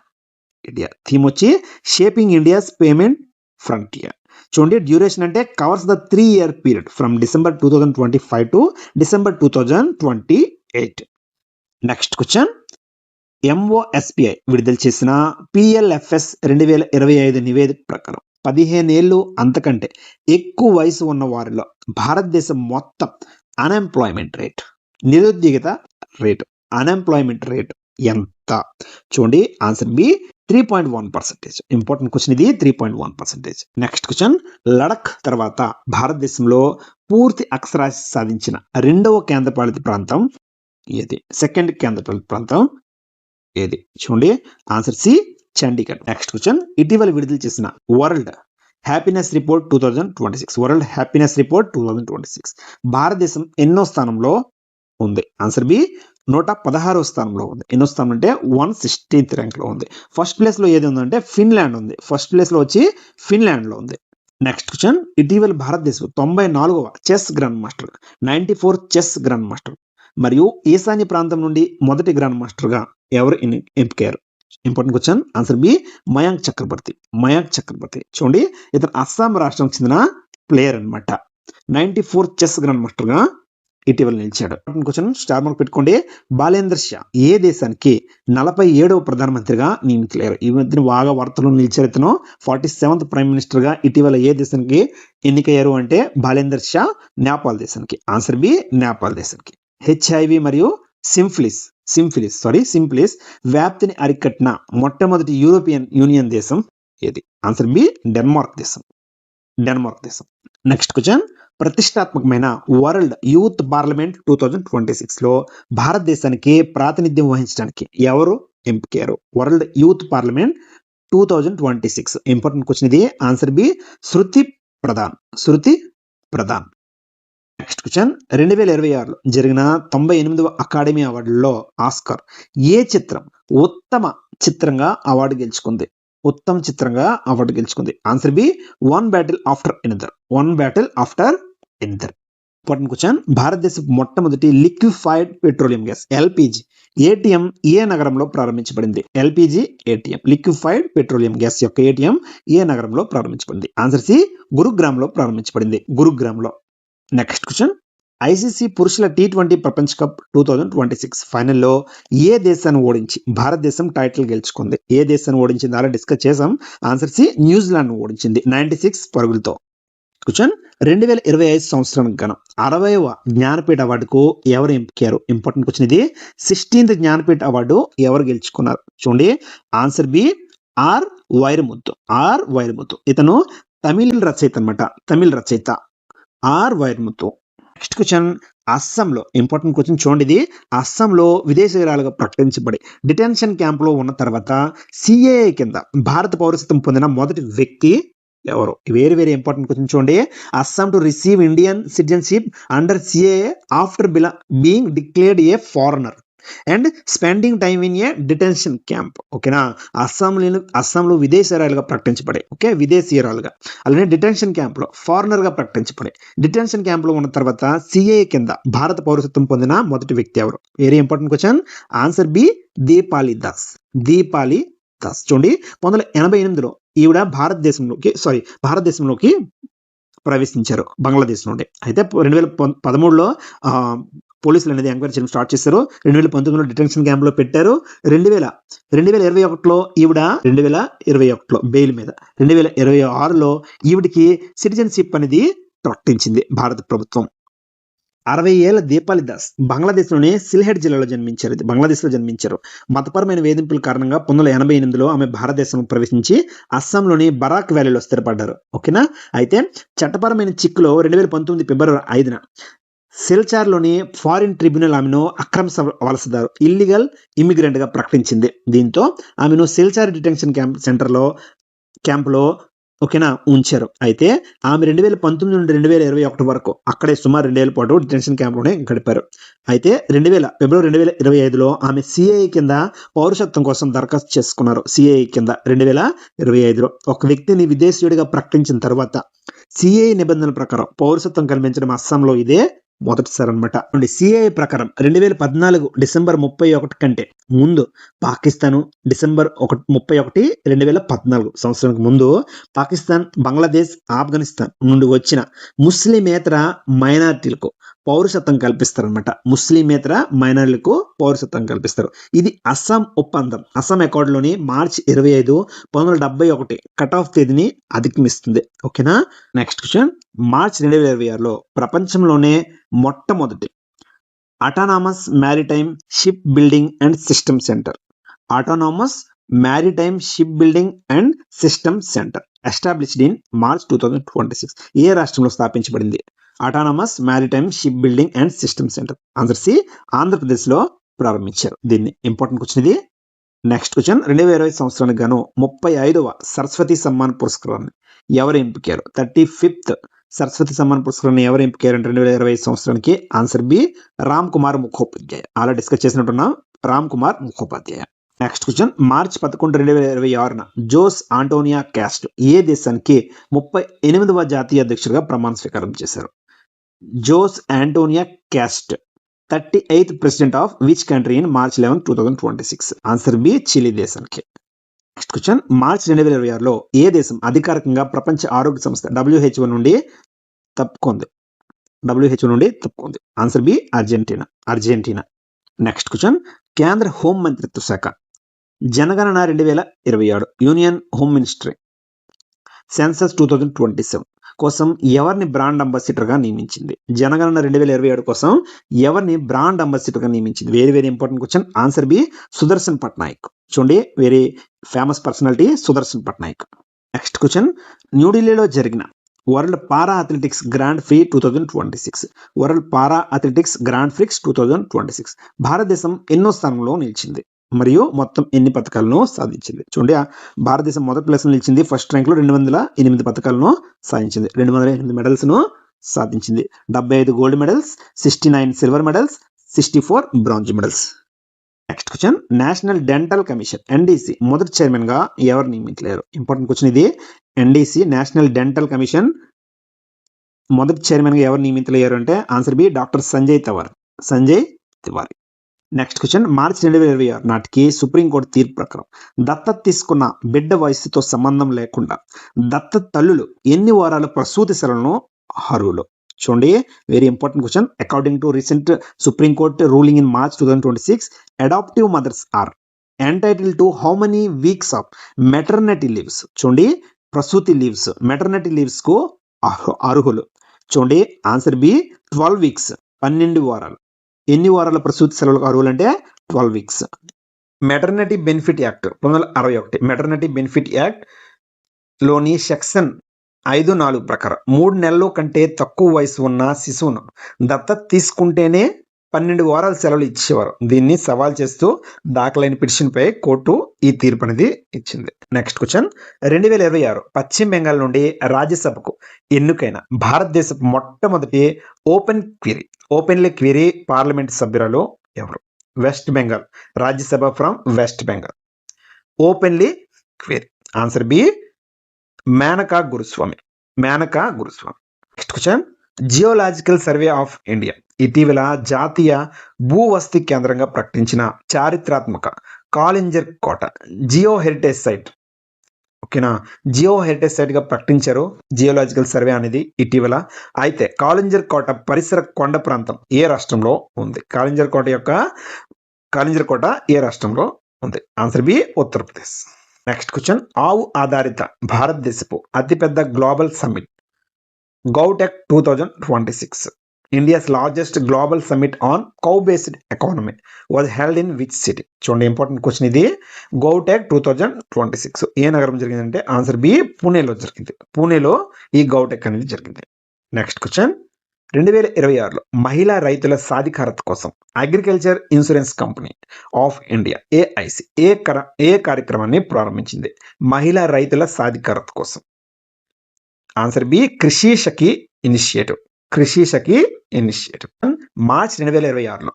India. Theme వచ్చి షేపింగ్ ఇండియాస్ పేమెంట్ ఫ్రంటియర్. చూడండి డ్యూరేషన్ అంటే covers the 3-year period from December 2025 to December 2028. Next question, MOSPI విడుదల చేసిన PLFS 2025 నివేదిక ప్రకారం 15 ఏళ్ళు అంతకంటే ఎక్కువ వయసు ఉన్న వారిలో భారతదేశం మొత్తం అన్ఎంప్లాయ్మెంట్ రేట్, నిరుద్యోగిత రేటు, అన్ఎంప్లాయ్మెంట్ రేట్ ఎంత? చూడండి ఆన్సర్ బి 3.1%. ఇంపార్టెంట్ క్వశ్చన్ ఇది. 3.1%. నెక్స్ట్ క్వశ్చన్, లడఖ్ తర్వాత భారతదేశంలో పూర్తి అక్షరాస్యత సాధించిన రెండవ కేంద్రపాలిత ప్రాంతం ఏది? సెకండ్ కేంద్రపాలిత ప్రాంతం ఏది? చూడండి answer C Chandigarh. Next question, ఇటీవల విడుదల చేసిన world happiness report 2026 world happiness report 2026 భారతదేశం ఎన్నో స్థానంలో ఉంది? ఆన్సర్ బి 116వ స్థానంలో ఉంది. ఎన్నో స్థానం అంటే 116th ర్యాంక్ లో ఉంది. ఫస్ట్ ప్లేస్ లో ఏది ఉందంటే ఫిన్లాండ్ ఉంది. ఫస్ట్ ప్లేస్ లో వచ్చి ఫిన్లాండ్ లో ఉంది. నెక్స్ట్ క్వశ్చన్, ఇటీవల భారతదేశం 94వ chess grandmaster 94 chess grandmaster మరియు ఈశాన్య ప్రాంతం నుండి మొదటి గ్రాండ్ మాస్టర్ గా ఎవరు ఎంపికారు? Important question. Answer B Mayank Chakraborty. Mayank Chakraborty. చూడండి ఇతను అస్సాం రాష్ట్రం చెందిన ప్లేయర్ అనమాట. 94 చెస్ గ్రాండ్ మాస్టర్ గా ఇటీవల నిలిచాడు. క్వశ్చన్ స్టార్ మార్క్ పెట్టుకోండి. బాలేందర్ షా ఏ దేశానికి 47వ ప్రధానమంత్రిగా నియమితులయ్యారు? ఈ మధ్యన బాగా వార్తలు నిలిచారు. ఇతను 47th ప్రైమ్ మినిస్టర్ గా ఇటీవల ఏ దేశానికి ఎన్నికయ్యారు అంటే బాలేందర్ షా నేపాల్ దేశానికి. ఆన్సర్ బి నేపాల్ దేశానికి. HIV మరియు సింఫిలిస్ వ్యాప్తిని అరికట్టిన మొట్టమొదటి యూరోపియన్ యూనియన్ దేశం ఏది? ఆన్సర్ బి డెన్మార్క్ దేశం. నెక్స్ట్ క్వశ్చన్, ప్రతిష్టాత్మకమైన వరల్డ్ యూత్ పార్లమెంట్ 2026 లో భారతదేశానికి ప్రాతినిధ్యం వహించడానికి ఎవరు ఎంపికారు? World youth parliament 2026. Important question ఇది. Answer B Shruti Pradhan. Next question, 2026లో జరిగిన 98వ అకాడమీ అవార్డుల్లో ఆస్కార్ ఏ చిత్రం ఉత్తమ చిత్రంగా అవార్డు గెలుచుకుంది? Answer B one battle after another. Important question, భారతదేశపు మొట్టమొదటి liquefied petroleum gas LPG ATM ఏ నగరంలో ప్రారంభించబడింది? LPG ATM liquefied petroleum gas యొక్క ATM ఏ నగరంలో ప్రారంభించబడింది? ఆన్సర్ సి గురుగ్రామ్లో ప్రారంభించబడింది. నెక్స్ట్ క్వశ్చన్, ICC పురుషుల T20 ప్రపంచ కప్ 2026 ఫైనల్లో ఏ దేశాన్ని ఓడించి భారతదేశం టైటిల్ గెలుచుకుంది? ఏ దేశాన్ని ఓడించింది? అలా డిస్కస్ చేసాం. ఆన్సర్ సి న్యూజిలాండ్ ఓడించింది 96 పరుగులతో. క్వశ్చన్, 2025 సంవత్సరానికి గాను 60వ జ్ఞానపీఠ అవార్డుకు ఎవరు ఎంపికారు? ఇంపార్టెంట్ క్వశ్చన్ ఇది. 16th జ్ఞానపీఠ అవార్డు ఎవరు గెలుచుకున్నారు? చూడండి ఆన్సర్ బి ఆర్ వైరముత్తు. ఇతను తమిళ రచయిత ఆర్ వైరముత్తు. నెక్స్ట్ క్వశ్చన్, అస్సాంలో ఇంపార్టెంట్ క్వశ్చన్ చూడండి ఇది. అస్సాంలో విదేశీయురాలుగా ప్రకటించబడి డిటెన్షన్ క్యాంప్ లో ఉన్న తర్వాత CAA కింద భారత పౌరసత్వం పొందిన మొదటి వ్యక్తి ఎవరు? వెరీ ఇంపార్టెంట్ క్వశ్చన్ చూడండి. Assam to receive Indian citizenship under CAA after being declared a foreigner and spending time in a detention camp. ఓకేనా, అస్సాంలో విదేశీయురాలుగా ప్రకటించబడే విదేశీయురాలుగా అలానే డిటెన్షన్ క్యాంప్ లో ఫారినర్ గా ప్రకటించబడే డిటెన్షన్ క్యాంప్ లో ఉన్న తర్వాత CAA కింద భారత పౌరసత్వం పొందిన మొదటి వ్యక్తి ఎవరు? Very important question. Answer B Deepali Das. చూడండి 1988లో ఈవిడ భారతదేశంలోకి ప్రవేశించారు బంగ్లాదేశ్ నుండి. అయితే 2013లో పోలీసులు అనేది ఎంక్వైరీ చేయడం స్టార్ట్ చేశారు. 2019లో డిటెన్షన్ క్యాంప్ లో పెట్టారు. 2021లో ఈవిడ 2021లో బెయిల్ మీద, 2026లో ఈవిడికి సిటిజన్షిప్ అనేది ప్రకటించింది భారత ప్రభుత్వం. 60 ఏళ్ల దీపాలి దాస్ బంగ్లాదేశ్లోని సిల్హెట్ జిల్లాలో జన్మించారు. మతపరమైన వేధింపుల కారణంగా 1988లో ఆమె భారతదేశం ప్రవేశించి అస్సాంలోని బరాక్ వ్యాలీలో స్థిరపడ్డారు. ఓకేనా. అయితే చట్టపరమైన చిక్కులో 2019 ఫిబ్రవరి 5న సిల్చార్లోని ఫారిన్ ట్రిబ్యునల్ ఆమెను అక్రమ వలసదారు ఇల్లీగల్ ఇమిగ్రెంట్ గా ప్రకటించింది. దీంతో ఆమెను సిల్చార్ డిటెన్షన్ క్యాంపులో ఓకేనా ఉంచారు. అయితే ఆమె 2019 నుండి 2021 వరకు అక్కడే సుమారు 2 ఏళ్ల పాటు డిటెన్షన్ క్యాంప్లోనే గడిపారు. అయితే ఫిబ్రవరి 2025లో ఆమె సిఐఏ కింద పౌరసత్వం కోసం దరఖాస్తు చేసుకున్నారు. సిఐఏ కింద 2025లో ఒక వ్యక్తిని విదేశీయుడిగా ప్రకటించిన తర్వాత సిఐఏ నిబంధనల ప్రకారం పౌరసత్వం కల్పించడం అస్సాంలో ఇదే మొదటిసారి అనమాట. సిఐఏ ప్రకారం 2014 డిసెంబర్ 31 కంటే ముందు పాకిస్తాన్ డిసెంబర్ 31, 2014 సంవత్సరానికి ముందు పాకిస్తాన్, బంగ్లాదేశ్, ఆఫ్ఘనిస్తాన్ నుండి వచ్చిన ముస్లిమేతర మైనారిటీలకు పౌరసత్వం కల్పిస్తారనమాట. ముస్లిమేతర మైనారిటీలకు పౌరసత్వం కల్పిస్తారు. ఇది అస్సాం ఒప్పందం. అస్సాం అకార్డులోని మార్చి 25, 1971 కట్ ఆఫ్ తేదీని అధిగమిస్తుంది. ఓకేనా. Next question. మార్చి 2026లో ప్రపంచంలోనే మొట్టమొదటి autonomous maritime ship building and system centre established in March 2026 ఏ రాష్ట్రంలో స్థాపించబడింది? Autonomous maritime ship building and system centre. Answer C, ఆంధ్రప్రదేశ్లో ప్రారంభించారు దీన్ని. ఇంపార్టెంట్ క్వశ్చన్ ఇది. Next question. 2020 సంవత్సరానికి గాను 35వ సరస్వతి సమ్మాన్ పురస్కారాన్ని ఎవరు ఎంపికారు? 35th సరస్వతి సమ్మాన్ పురస్కారాన్ని ఎవరు ఎంపికారు అంటే 2020 సంవత్సరానికి? Answer B, Ram Kumar Mukhopadhyay. అలా డిస్కస్ చేసినట్టున్నా రామ్ కుమార్ ముఖోపాధ్యాయ. Next question. మార్చి 11, 2026న జోస్ ఆంటోనియా క్యాస్ట్ ఏ దేశానికి 38వ జాతీయ అధ్యక్షుడిగా ప్రమాణ స్వీకారం చేశారు? Jose Antonio Kast 38th president of which country in March 11, 2026? Answer B, Chile దేశానికి. Next question. మార్చి 2026లో ఏ దేశం అధికారికంగా ప్రపంచ ఆరోగ్య సంస్థ WHO నుండి తప్పుకుంది? Answer B, Argentina. Next question. కేంద్ర హోం మంత్రిత్వ శాఖ జనగణన 2027 యూనియన్ హోమ్ మినిస్ట్రీ సెన్సస్ 2027 కోసం ఎవరిని బ్రాండ్ అంబాసిడర్ గా నియమించింది? జనగణన 2027 కోసం ఎవరిని బ్రాండ్ అంబాసిడర్ గా నియమించింది? Very important question. Answer B, Sudarshan Pattnaik. చూడండి, very famous personality Sudarshan Pattnaik. Next question. న్యూఢిల్లీలో జరిగిన world para athletics grand prix 2026 భారతదేశం ఎన్నో స్థానంలో నిలిచింది మరియు మొత్తం ఎన్ని పథకాలను సాధించింది? చూడండి, భారతదేశం మొదటి ప్లేస్ నిలిచింది. ఫస్ట్ ర్యాంక్ లో 208 పథకాలను సాధించింది. 208 మెడల్స్ ను సాధించింది. 75 gold medals, 69 silver medals, 64 bronze medals. Next question. National dental commission NDC మొదటి చైర్మన్ గా ఎవరు నియమించలేరు? ఇంపార్టెంట్ క్వశ్చన్ ఇది. NDC నేషనల్ డెంటల్ కమిషన్ మొదటి చైర్మన్ గా ఎవరు నియమించలేరు అంటే answer B, doctor Sanjay Tiwari. Next question. మార్చి 2026 నాటికి సుప్రీంకోర్టు తీర్పు ప్రకారం దత్తత తీసుకున్న బిడ్డ వయసుతో సంబంధం లేకుండా దత్తత తల్లులు ఎన్ని వారాల ప్రసూతి సెలవులను అర్హులు? చూడండి, very important question. According to recent Supreme Court ruling in March 2026, adoptive mothers are entitled to how many weeks of maternity leaves? చూడండి, ప్రసూతి లీవ్స్, మెటర్నిటీ లీవ్స్ కు అర్హులు. చూడండి, ఆన్సర్ బి, 12 వీక్స్ 12 వారాలు. ఎన్ని వారాల ప్రసూతి సెలవులకు అర్హులు అంటే 12 weeks. Maternity benefit act 1961 maternity benefit act లోని సెక్షన్ 5(4) ప్రకారం 3 నెలల కంటే తక్కువ వయసు ఉన్న శిశువును దత్తత తీసుకుంటేనే 12 వారాల సెలవులు ఇచ్చేవారు. దీన్ని సవాల్ చేస్తూ దాఖలైన పిటిషన్ పై కోర్టు ఈ తీర్పు అనేది ఇచ్చింది. Next question. 2026 పశ్చిమ బెంగాల్ నుండి రాజ్యసభకు ఎన్నికైన భారతదేశపు మొట్టమొదటి ఓపెన్లీ క్వెరీ పార్లమెంట్ సభ్యురాలు ఎవరు? West Bengal Rajya Sabha from West Bengal. Openly query. Answer B, Maneka Guruswamy. Next question. Geological Survey of India ఇటీవల జాతీయ భూవస్తి కేంద్రంగా ప్రకటించిన చారిత్రాత్మక కాలింజర్ కోట జియో హెరిటేజ్ సైట్ ఓకేనా. జియో హెరిటేజ్ సైట్ గా ప్రకటించారు జియోలాజికల్ సర్వే అనేది ఇటీవల. అయితే కాళింజర్ కోట పరిసర కొండ ప్రాంతం ఏ రాష్ట్రంలో ఉంది? కాళింజర్ కోట ఏ రాష్ట్రంలో ఉంది? Answer B Uttar Pradesh. Next question, ఆవు ఆధారిత భారతదేశపు అతిపెద్ద global summit GauTech 2026, India's largest global summit on cow based economy was held in which city? చూడండి, ఇంపార్టెంట్ క్వశ్చన్ ఇది. గౌటెక్ 2026 ఏ నగరం జరిగిందంటే ఆన్సర్ బి పూణేలో జరిగింది. పూణేలో ఈ గౌటెక్ అనేది జరిగింది. నెక్స్ట్ క్వశ్చన్, 2026లో మహిళా రైతుల సాధికారత కోసం agriculture insurance company of India AIC ఏ కార్యక్రమాన్ని ప్రారంభించింది? మహిళా రైతుల సాధికారత కోసం. Answer B Krishi Sakhi initiative. March 2026లో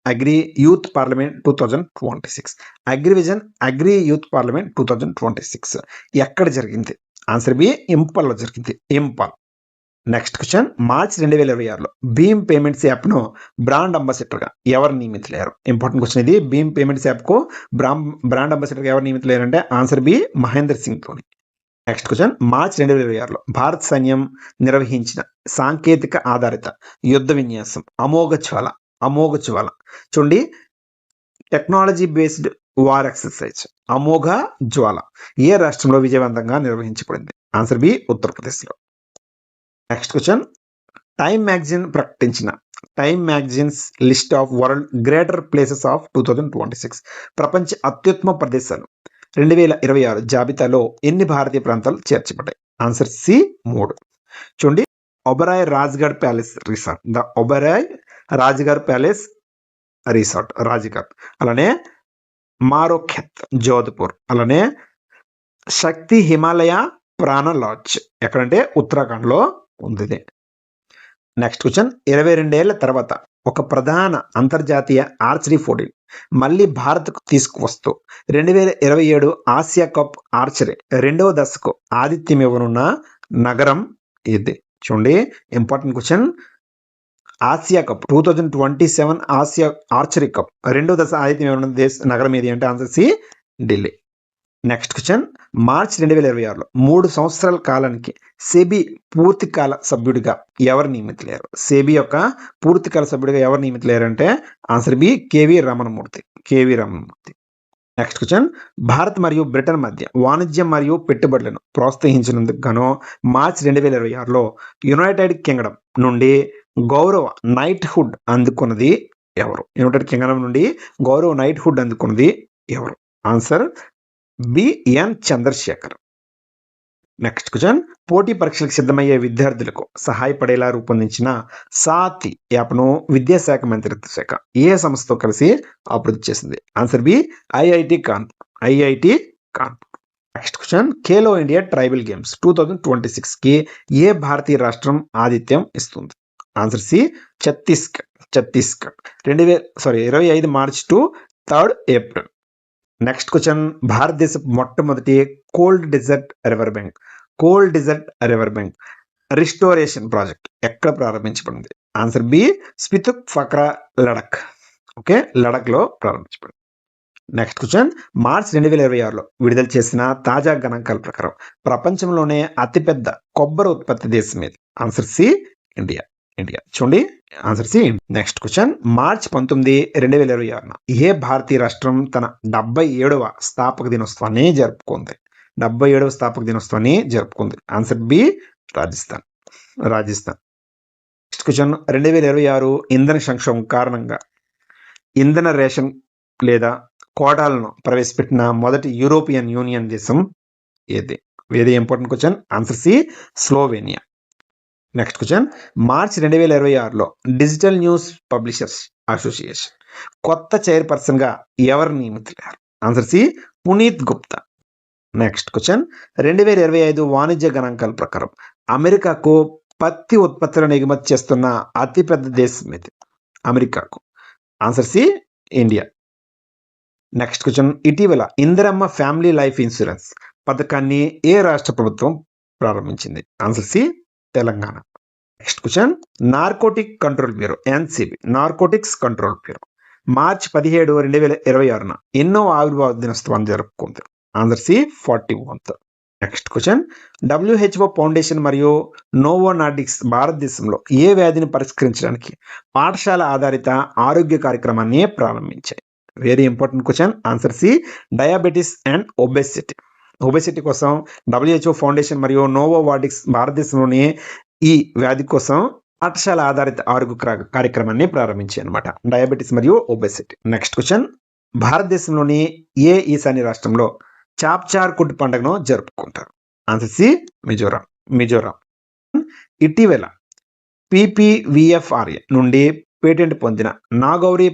agri youth parliament 2026 agri youth parliament 2026 ఎక్కడ జరిగింది? ఆన్సర్ బి ఇంపాల్లో జరిగింది. ఇంపాల్. నెక్స్ట్ క్వశ్చన్, మార్చ్ 2026లో భీమ్ పేమెంట్స్ యాప్ ను బ్రాండ్ అంబాసిడర్ గా ఎవరు నియమితులయ్యారు? ఇంపార్టెంట్ క్వశ్చన్ ఇది. భీమ్ పేమెంట్స్ యాప్ కు బ్రాండ్ అంబాసిడర్ గా ఎవరు నియమితులయ్యారంటే answer B Mahendra Singh Dhoni. Next question, March 2026లో భారత సైన్యం నిర్వహించిన సాంకేతిక ఆధారిత యుద్ధ విన్యాసం అమోఘ జ్వాల. చూడండి, technology based war exercise Amogha జ్వాల ఏ రాష్ట్రంలో విజయవంతంగా నిర్వహించబడింది? ఆన్సర్ బి ఉత్తరప్రదేశ్లో. నెక్స్ట్ క్వశ్చన్, టైమ్ మ్యాగజైన్ ప్రకటించిన magazines list of world greater places of 2026 ప్రపంచ అత్యుత్తమ ప్రదేశాలు 2026 జాబితాలో ఎన్ని భారతీయ ప్రాంతాలు చేర్చబడ్డాయి? Answer C 3. చూడండి, Oberoi Rajgarh palace resort, Oberoi Rajgarh palace resort Rajgarh, అలానే మారోఖెత్ జోధ్పూర్, అలానే శక్తి హిమాలయ ప్రాణ లాడ్జ్ ఎక్కడంటే ఉత్తరాఖండ్ లో ఉంది. నెక్స్ట్ క్వశ్చన్, 22 ఏళ్ల తర్వాత ఒక ప్రధాన అంతర్జాతీయ ఆర్చరీ పోటీ మళ్ళీ భారత్కు తీసుకువస్తూ 2027 ఆసియా కప్ ఆర్చరీ 2వ దశకు ఆతిథ్యం ఇవ్వనున్న నగరం ఇది? చూడండి, important question. Asia cup 2027 Asia archery cup 2వ దశ ఆతిథ్యం ఇవ్వనున్న నగరం ఏది అంటే answer C Delhi. Next question, March 2026లో 3 సంవత్సరాల కాలానికి సెబీ పూర్తికాల సభ్యుడిగా ఎవరు నియమితులయ్యారు? సెబీ యొక్క పూర్తికాల సభ్యుడిగా ఎవరు నియమితులయ్యారు అంటే answer B K V Ramanamurthy. Next question, Bharat మరియు బ్రిటన్ మధ్య వాణిజ్యం మరియు పెట్టుబడులను ప్రోత్సహించినందుకు గాను మార్చ్ 2026లో యునైటెడ్ కింగ్డమ్ నుండి గౌరవ నైట్హుడ్ అందుకున్నది ఎవరు? యునైటెడ్ కింగ్డమ్ నుండి గౌరవ నైట్హుడ్ అందుకున్నది ఎవరు? Answer B N Chandrashekhar. Next question, పోటీ పరీక్షలకు సిద్ధమయ్యే విద్యార్థులకు సహాయపడేలా రూపొందించిన సాతి యాప్ను విద్యాశాఖ మంత్రిత్వ శాఖ ఏ సంస్థతో కలిసి అభివృద్ధి చేసింది? Answer B IIT Kanpur. Next question, Khelo India tribal games 2026 కి ఏ భారతీయ రాష్ట్రం ఆతిథ్యం ఇస్తుంది? Answer C Chhattisgarh 25 March to 3 April. Next question, భారతదేశ మొట్టమొదటి cold desert river bank restoration project ఎక్కడ ప్రారంభించబడింది? Answer B Spituk Phakra Ladakh. Okay, Ladakh లో ప్రారంభించబడింది. నెక్స్ట్ క్వశ్చన్, మార్చ్ 2026లో విడుదల చేసిన తాజా గణాంకాల ప్రకారం ప్రపంచంలోనే అతిపెద్ద కొబ్బరి ఉత్పత్తి దేశం ఏది? Answer C India. చూడండి, answer C. Next question, March 19, 2026 ఏ భారతీయ రాష్ట్రం తన 77వ స్థాపక దినోత్సవాన్ని జరుపుకుంది? Answer B Rajasthan. Next question, 2026 ఇంధన సంక్షోభం కారణంగా ఇంధన రేషన్ లేదా కోటాలను ప్రవేశపెట్టిన మొదటి యూరోపియన్ యూనియన్ దేశం ఏది? Important question. Answer C Slovenia. Next question, March 2026లో డిజిటల్ న్యూస్ పబ్లిషర్స్ అసోసియేషన్ కొత్త చైర్పర్సన్ గా ఎవరు నియమితులయ్యారు? Answer C Puneet Gupta. Next question, 2025 వాణిజ్య గణాంకాల ప్రకారం అమెరికాకు పత్తి ఉత్పత్తులను ఎగుమతి చేస్తున్న అతిపెద్ద దేశం ఇది? అమెరికాకు. Answer C India. Next question, ఇటీవల ఇందిరమ్మ ఫ్యామిలీ లైఫ్ ఇన్సూరెన్స్ పథకాన్ని ఏ రాష్ట్ర ప్రభుత్వం ప్రారంభించింది? Answer C Telangana. Next question, narcotics control bureau March 17, 2026 ఎన్నో ఆవిర్భావ దినోత్సవాన్ని జరుపుకుంది? Answer C 41th. Next question, WHO foundation మరియు నోవోనార్డిక్స్ భారతదేశంలో ఏ వ్యాధిని పరిష్కరించడానికి పాఠశాల ఆధారిత ఆరోగ్య కార్యక్రమాన్ని ప్రారంభించాయి? Very important question. Answer C diabetes and obesity. Obesity కోసం WHO ఫౌండేషన్ మరియు నోవోనార్డిక్స్ భారతదేశంలోని ఈ వ్యాధి కోసం పాఠశాల ఆధారిత ఆరోగ్య కార్యక్రమాన్ని ప్రారంభించాయి అనమాట. డయాబెటిస్ మరియు ఒబెసిటీ. నెక్స్ట్ క్వశ్చన్, భారతదేశంలోని ఏ ఈశాన్య రాష్ట్రంలో చాప్చార్ కుట్ పండుగను జరుపుకుంటారు? Answer C Mizoram. ఇటీవల PPVFRA నుండి పేటెంట్ పొందిన నాగౌరీ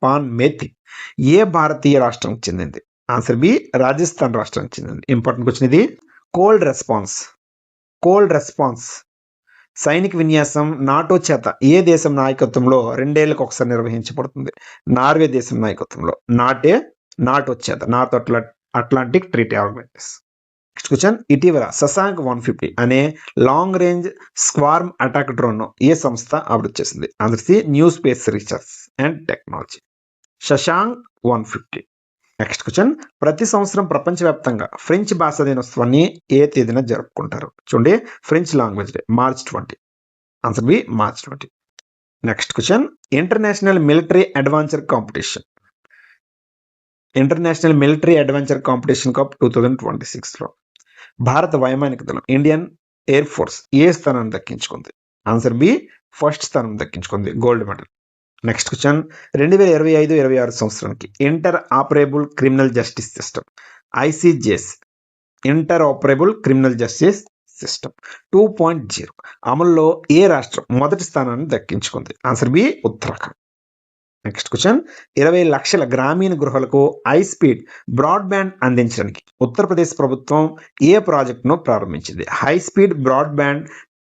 పాన్ మేథి ఏ భారతీయ రాష్ట్రం చెందింది? ఆన్సర్ బి రాజస్థాన్ రాష్ట్రం చెందింది. ఇంపార్టెంట్ క్వశ్చన్ ఇది. కోల్డ్ రెస్పాన్స్ సైనిక విన్యాసం నాటో చేత ఏ దేశం నాయకత్వంలో 2 ఏళ్లకు ఒకసారి నిర్వహించబడుతుంది? నార్వే దేశం నాయకత్వంలో. నాటో చేత, North Atlantic Treaty Organization. Next question, ఇటీవల శశాంక్ 150 అనే long range swarm attack drone ఏ సంస్థ అభివృద్ధి చేసింది? Answer C new space research and technology. Shashank 150. Next question, ప్రతి సంవత్సరం ప్రపంచవ్యాప్తంగా ఫ్రెంచ్ భాషా దినోత్సవాన్ని ఏ తేదీన జరుపుకుంటారు? చూడండి, French language day March 20. Answer B March 20. Next question, international military adventure competition cup 2026లో భారత వైమానిక దళం ఇండియన్ ఎయిర్ ఫోర్స్ ఏ స్థానాన్ని దక్కించుకుంది? ఆన్సర్ బి ఫస్ట్ స్థానం దక్కించుకుంది, గోల్డ్ మెడల్. నెక్స్ట్ క్వశ్చన్, 2025-26 సంవత్సరానికి interoperable criminal justice system ICJS 2.0 అమల్లో ఏ రాష్ట్రం మొదటి స్థానాన్ని దక్కించుకుంది? Answer B Uttarakhand. Next question, 20 లక్షల గ్రామీణ గృహాలకు హై స్పీడ్ బ్రాడ్బ్యాండ్ అందించడానికి ఉత్తరప్రదేశ్ ప్రభుత్వం ఏ ప్రాజెక్టును ప్రారంభించింది? High speed broadband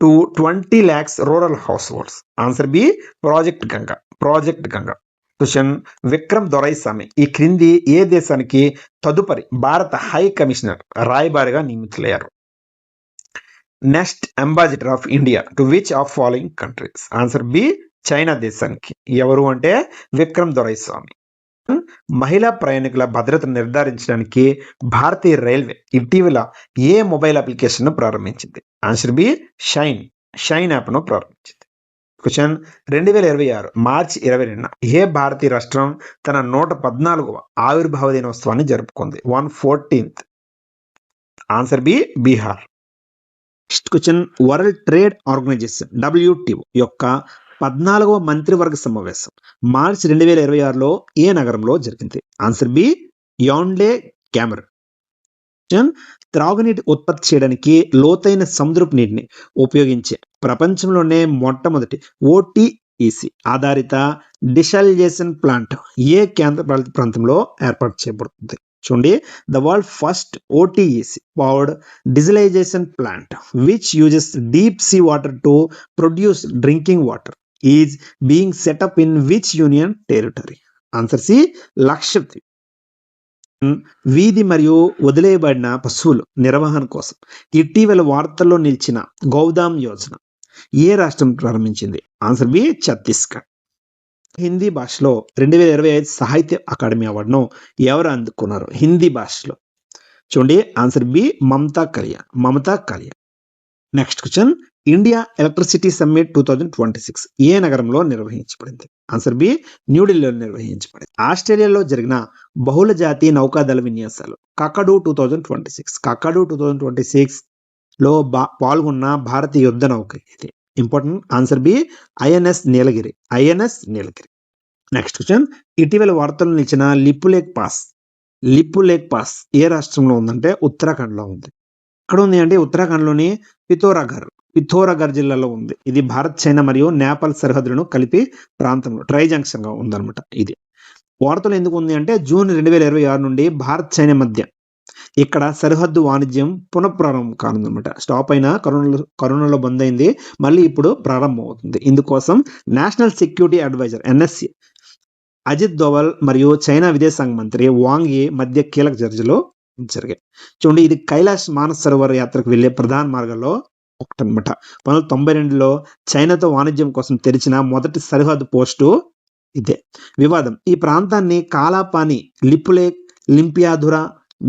to 20 lakhs rural households. Answer B project Ganga. Question, Vikram Doraiswamy ఈ క్రింది ఏ దేశానికి తదుపరి భారత హై కమిషనర్ రాయబారిగా నియమితులయ్యారు? Next ambassador of India to which of following countries? Answer B China దేశానికి. ఎవరు అంటే విక్రమ్ దొరైస్వామి. మహిళా ప్రయాణికుల భద్రతను నిర్ధారించడానికి భారతీయ రైల్వే ఇటీవల ఏ మొబైల్ అప్లికేషన్ ప్రారంభించింది? ఆన్సర్ బి షైన్ యాప్ను ప్రారంభించింది. క్వశ్చన్, 2026 మార్చి 22న ఏ భారతీయ రాష్ట్రం తన 114వ ఆవిర్భావ దినోత్సవాన్ని జరుపుకుంది? 114th. Answer B Bihar. Next question, world trade organization WTO యొక్క 14వ మంత్రివర్గ సమావేశం మార్చి 2026లో ఏ నగరంలో జరిగింది? Answer B Yaounde, Cameroon. త్రాగునీటి ఉత్పత్తి చేయడానికి లోతైన సముద్రపు నీటిని ఉపయోగించే ప్రపంచంలోనే మొట్టమొదటి OTEC ఆధారిత డిసాలినేషన్ ప్లాంట్ ఏ కేంద్ర పాలిత ప్రాంతంలో ఏర్పాటు చేయబడుతుంది? చూడండి, the world first OTEC powered desalination plant which uses deep sea water to produce drinking water is being set up in which union territory? Answer C Lakshadweep. వీధి మరియు వదిలేయబడిన పశువుల నిర్వహణ కోసం ఇటీవల వార్తల్లో నిలిచిన గోదాం యోజన ఏ రాష్ట్రం ప్రారంభించింది? Answer B Chhattisgarh. హిందీ భాషలో 2025 సాహిత్య అకాడమీ అవార్డును ఎవరు అందుకున్నారు హిందీ భాషలో? చూడండి, answer B Mamata Kalyan. Next question, India electricity summit 2026 ఏ నగరంలో నిర్వహించబడింది? ఆన్సర్ బి న్యూఢిల్లీలో నిర్వహించబడింది. ఆస్ట్రేలియాలో జరిగిన బహుళ జాతీయ నౌకాదళ విన్యాసాలు కకడు 2026 లో పాల్గొన్న భారతీయ యుద్ధ నౌక ఇది. ఇంపార్టెంట్. ఆన్సర్ బి INS నీలగిరి. నెక్స్ట్ క్వశ్చన్, ఇటీవల వార్తలు నిలిచిన లిప్పు లేక్ పాస్ ఏ రాష్ట్రంలో ఉందంటే ఉత్తరాఖండ్లో ఉంది. ఎక్కడ ఉంది అంటే ఉత్తరాఖండ్లోని పిథోరాగర్ జిల్లాలో ఉంది. ఇది భారత్, చైనా మరియు నేపాల్ సరిహద్దులను కలిపి ప్రాంతంలో ట్రై జంక్షన్ గా ఉందన్నమాట. ఇది వార్తలు ఎందుకు ఉంది అంటే జూన్ 2026 నుండి భారత్, చైనా మధ్య ఇక్కడ సరిహద్దు వాణిజ్యం పునఃప్రారంభం కానుందన్నమాట. స్టాప్ అయిన కరోనాలో బంద్ అయింది, మళ్ళీ ఇప్పుడు ప్రారంభం అవుతుంది. ఇందుకోసం national security adviser NSC Ajit Doval మరియు చైనా విదేశాంగ మంత్రి వాంగ్ యీ మధ్య కీలక చర్చలు జరిగాయి. చూడండి, ఇది కైలాష్ మానస్ సరోవర్ యాత్రకు వెళ్లే ప్రధాన మార్గాల్లో ఒకటనమాట. 1992లో చైనాతో వాణిజ్యం కోసం తెరిచిన మొదటి సరిహద్దు పోస్టు ఇదే. వివాదం, ఈ ప్రాంతాన్ని కాలాపాని లింపియాధురా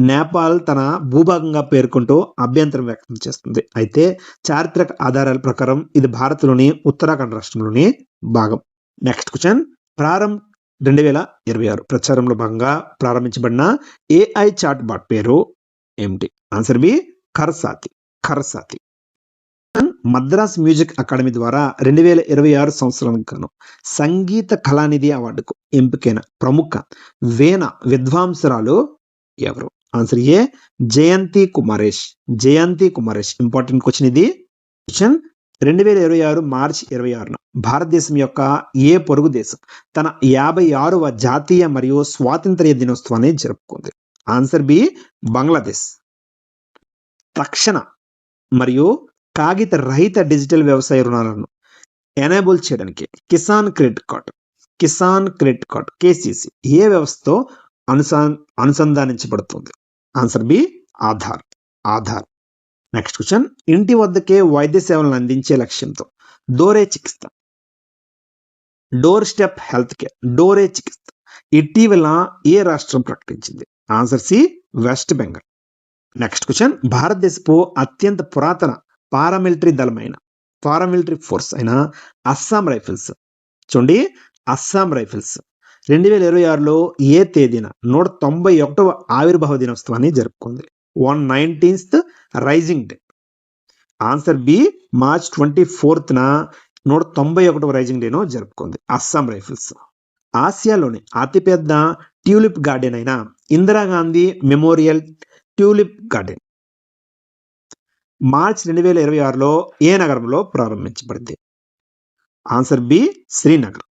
నేపాల్ తన భూభాగంగా పేర్కొంటూ అభ్యంతరం వ్యక్తం చేస్తుంది. అయితే చారిత్రక ఆధారాల ప్రకారం ఇది భారత్లోని ఉత్తరాఖండ్ రాష్ట్రంలోని భాగం. నెక్స్ట్ క్వశ్చన్, 2026 ప్రచారంలో భాగంగా ప్రారంభించబడిన AI చాట్ బాట్ పేరు ఏమిటి? ఆన్సర్ బి ఖరసాతి. మద్రాస్ మ్యూజిక్ అకాడమీ ద్వారా 2026 సంవత్సరానికి గాను సంగీత కళానిధి అవార్డుకు ఎంపికైన ప్రముఖ వీణ విద్వాంసరాలు ఎవరు? ఆన్సర్ ఏ జయంతి కుమారేష్. ఇంపార్టెంట్ క్వశ్చన్ ఇది. క్వశ్చన్, 2026 మార్చి 26న భారతదేశం యొక్క ఏ పొరుగు దేశం తన 56వ జాతీయ మరియు స్వాతంత్ర్య దినోత్సవాన్ని జరుపుకుంది? Answer B Bangladesh. తక్షణ మరియు కాగిత రహిత డిజిటల్ వ్యవసాయ రుణాలను ఎనేబుల్ చేయడానికి కిసాన్ క్రెడిట్ కార్డ్ KCC ఏ వ్యవస్థతో అనుసంధానించబడుతుంది? Answer B Aadhaar. Next question, ఇంటి వద్దకే వైద్య సేవలను అందించే లక్ష్యంతో డోర్ స్టెప్ హెల్త్ కేర్ ఇటీవల ఏ రాష్ట్రం ప్రకటించింది? Answer C West Bengal. Next question, భారతదేశపు అత్యంత పురాతన పారామిలిటరీ ఫోర్స్ అయిన అస్సాం రైఫిల్స్ 2026లో ఏ తేదీన 191వ ఆవిర్భావ దినోత్సవాన్ని జరుపుకుంది? 119th raising day. Answer B March 24న 191వ రైజింగ్ డేను జరుపుకుంది అస్సాం రైఫిల్స్. ఆసియాలోని అతిపెద్ద ట్యూలిప్ గార్డెన్ అయిన Indira Gandhi memorial tulip garden March 2026లో ఏ నగరంలో ప్రారంభించబడింది? Answer B Srinagar.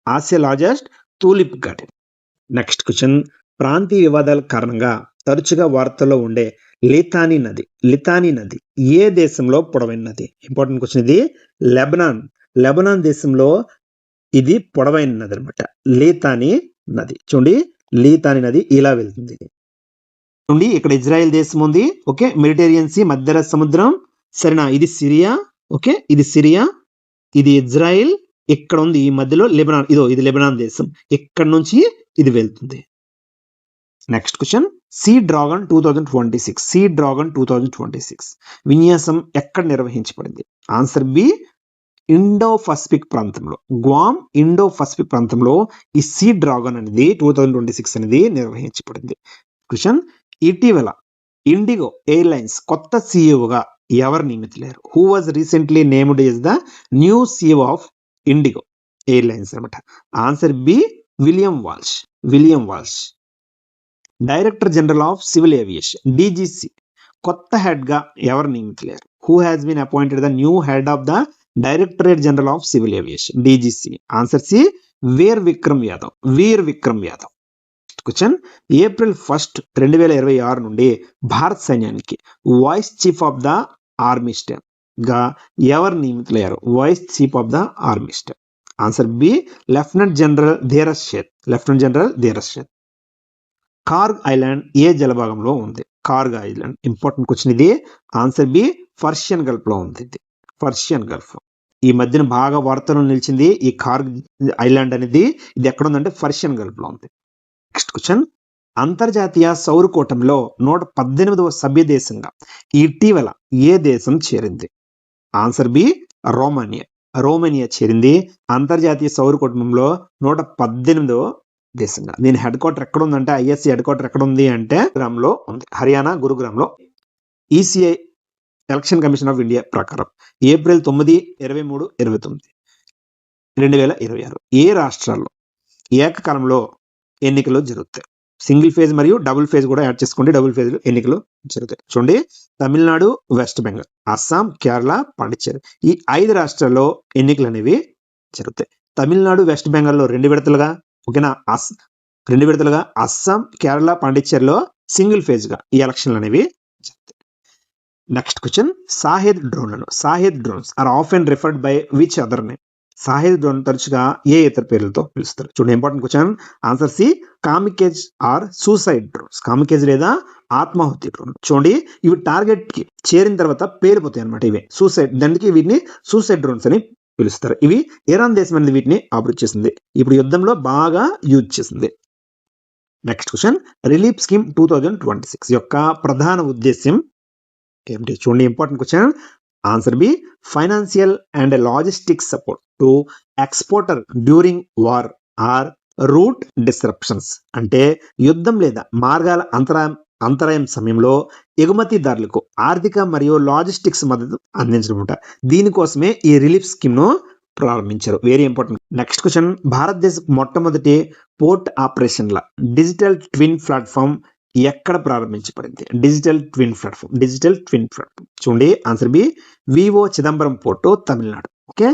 Asia largest tulip garden. Next question, ప్రాంతీయ వివాదాల కారణంగా తరచుగా వార్తల్లో ఉండే లితానీ నది ఏ దేశంలో పొడవైన నది? ఇంపార్టెంట్ క్వశ్చన్ ఇది. లెబనాన్ దేశంలో ఇది పొడవైన నది అనమాట, లితానీ నది. చూడండి, లితానీ నది ఇలా వెళ్తుంది. చూడండి, ఇక్కడ ఇజ్రాయెల్ దేశం ఉంది. ఓకే, మెడిటేరియన్ సీ, మధ్య సముద్రం. సరేనా? ఇది సిరియా. ఓకే, ఇది సిరియా, ఇది ఇజ్రాయెల్. ఇక్కడ ఉంది ఈ మధ్యలో లెబనాన్. ఇది లెబనాన్ దేశం. ఇక్కడ నుంచి ఇది వెళ్తుంది. నెక్స్ట్ క్వశ్చన్, సీ డ్రాగన్ 2026 విన్యాసం ఎక్కడ నిర్వహించబడింది? ఆన్సర్ బి ఇండో పసిఫిక్ ప్రాంతంలో, గ్వామ్ ఇండో పసిఫిక్ ప్రాంతంలో ఈ సీ డ్రాగన్ అనేది 2026 అనేది నిర్వహించబడింది. క్వశ్చన్, ఇటీవల ఇండిగో ఎయిర్లైన్స్ కొత్త సీఈఓగా ఎవరు నియమితులయ్యారు? Who was recently named is the new CEO of IndiGo airlines అనమాట. Answer B William Walsh. Director general of civil aviation DGC కొత్త హెడ్ గా ఎవరు నియమితులయ్యారు? Who has been appointed the new head of the directorate general of civil aviation DGC. Answer C Vir Vikram Yadav. Question, April 1, 2026 నుండి భారత సైన్యానికి vice chief of the army staff గా ఎవరు నియమితులయ్యారు? Vice chief of the army staff. Answer B lieutenant general Dheeraj Seth. Kharg island ఏ జలభాగంలో ఉంది? Kharg island. Important question ఇది. ఆన్సర్ బి పర్షియన్ గల్ఫ్ లో ఉంది. ఈ మధ్యన బాగా వార్తల్లో నిలిచింది ఈ కార్గ్ ఐలాండ్ అనేది. ఇది ఎక్కడ ఉందంటే పర్షియన్ గల్ఫ్ లో ఉంది. నెక్స్ట్ క్వశ్చన్, అంతర్జాతీయ సౌర కూటమిలో 118వ సభ్య దేశంగా ఇటీవల ఏ దేశం చేరింది? ఆన్సర్ బి రోమానియా చేరింది అంతర్జాతీయ సౌర కూటమిలో 118వ దేశంగా. దీని హెడ్ క్వార్టర్ ఎక్కడ ఉందంటే, ISC హెడ్ క్వార్టర్ ఎక్కడ ఉంది అంటే గురుగ్రామ్లో ఉంది, హర్యానా గురుగ్రామ్లో. ECI election commission of India ప్రకారం ఏప్రిల్ 9, 23, 29, 2026 ఏ రాష్ట్రాల్లో ఏకకాలంలో ఎన్నికలు జరుగుతాయి? సింగిల్ ఫేజ్ మరియు డబుల్ ఫేజ్ కూడా యాడ్ చేసుకోండి. డబుల్ ఫేజ్ ఎన్నికలు జరుగుతాయి. చూడండి, తమిళనాడు, వెస్ట్ బెంగాల్, అస్సాం, కేరళ, పాండిచ్చేరి ఈ 5 రాష్ట్రాల్లో ఎన్నికలు అనేవి జరుగుతాయి. తమిళనాడు, వెస్ట్ బెంగాల్లో 2 విడతలుగా, ఓకేనా, 2 విడతలుగా, అస్సాం, కేరళ, పాండిచ్చేరిలో సింగిల్ ఫేజ్ గా ఈ ఎలక్షన్లు అనేవి జరుగుతాయి. Next question, Shahed drones are often referred by which other name? Shahed drone తరచుగా ఏ ఇతర పేర్లతో పిలుస్తారు? చూడండి, important question. Answer C kamikaze or suicide drones. Kamikaze లేదా ఆత్మాహుతి డ్రోన్. చూడండి, ఇవి టార్గెట్ కి చేరిన తర్వాత పేలిపోతాయి అనమాట. ఇవే సూసైడ్, దానికి వీటిని సూసైడ్ డ్రోన్స్ అని పిలుస్తారు. ఇవి ఇరాన్ దేశం అనేది వీటిని ఆపరేట్ చేసింది. ఇప్పుడు యుద్ధంలో బాగా యూజ్ చేసింది. నెక్స్ట్ క్వశ్చన్, రిలీఫ్ స్కీమ్ 2026 యొక్క ప్రధాన ఉద్దేశ్యం ఏమిటి? చూడండి, important question. Answer B, financial and logistics support to exporter during war or route disruptions. అంటే యుద్ధం లేదా మార్గాల అంతరాయం సమయంలో ఎగుమతిదారులకు ఆర్థిక మరియు లాజిస్టిక్స్ మద్దతు అందించడం. దీనికోసమే ఈ రిలీఫ్ స్కీమ్ ను ప్రారంభించారు. Very important. నెక్స్ట్ క్వశ్చన్, భారతదేశ మొట్టమొదటి పోర్ట్ ఆపరేషన్ల డిజిటల్ ట్విన్ ప్లాట్ఫామ్ ఎక్కడ ప్రారంభించబడింది? Digital twin platform. చూడండి, answer B, V O Chidambaram port, Tamil Nadu. Okay.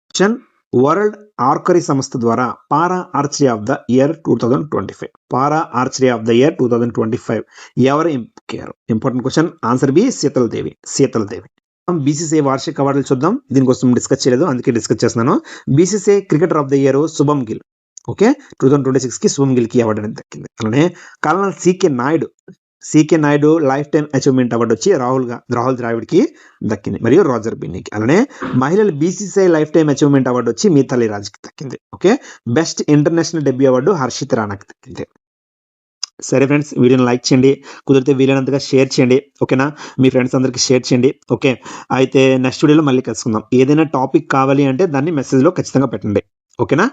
Question, world archery సంస్థ ద్వారా para archery of the year 2025 ఎవరు ఎంపికారు? Important question. Answer B, Sheetal Devi. BCCI వార్షిక అవార్డులు చూద్దాం. దీనికోసం డిస్కస్ చేయలేదు, అందుకే డిస్కస్ చేస్తున్నాను. BCCI cricketer of the year Shubman Gill. Okay, 2026 కి శుభం గిల్ కి అవార్డు అనేది దక్కింది. అలానే colonel CK Naidu lifetime achievement award వచ్చి రాహుల్ ద్రావిడ్కి దక్కింది, మరియు రోజర్ బిన్నీకి. అలానే మహిళల BCCI lifetime achievement award వచ్చి మిథాలీ రాజ్కి దక్కింది. Okay. Best international debut award Harshit రాణాకి దక్కింది. సరే ఫ్రెండ్స్, వీడియోని లైక్ చేయండి, కుదిరితే వీలైనంతగా షేర్ చేయండి. ఓకేనా, మీ ఫ్రెండ్స్ అందరికి షేర్ చేయండి. ఓకే, అయితే నెక్స్ట్ వీడియోలో మళ్ళీ కలుసుకుందాం. ఏదైనా టాపిక్ కావాలి అంటే దాన్ని మెసేజ్లో ఖచ్చితంగా పెట్టండి. ఓకేనా.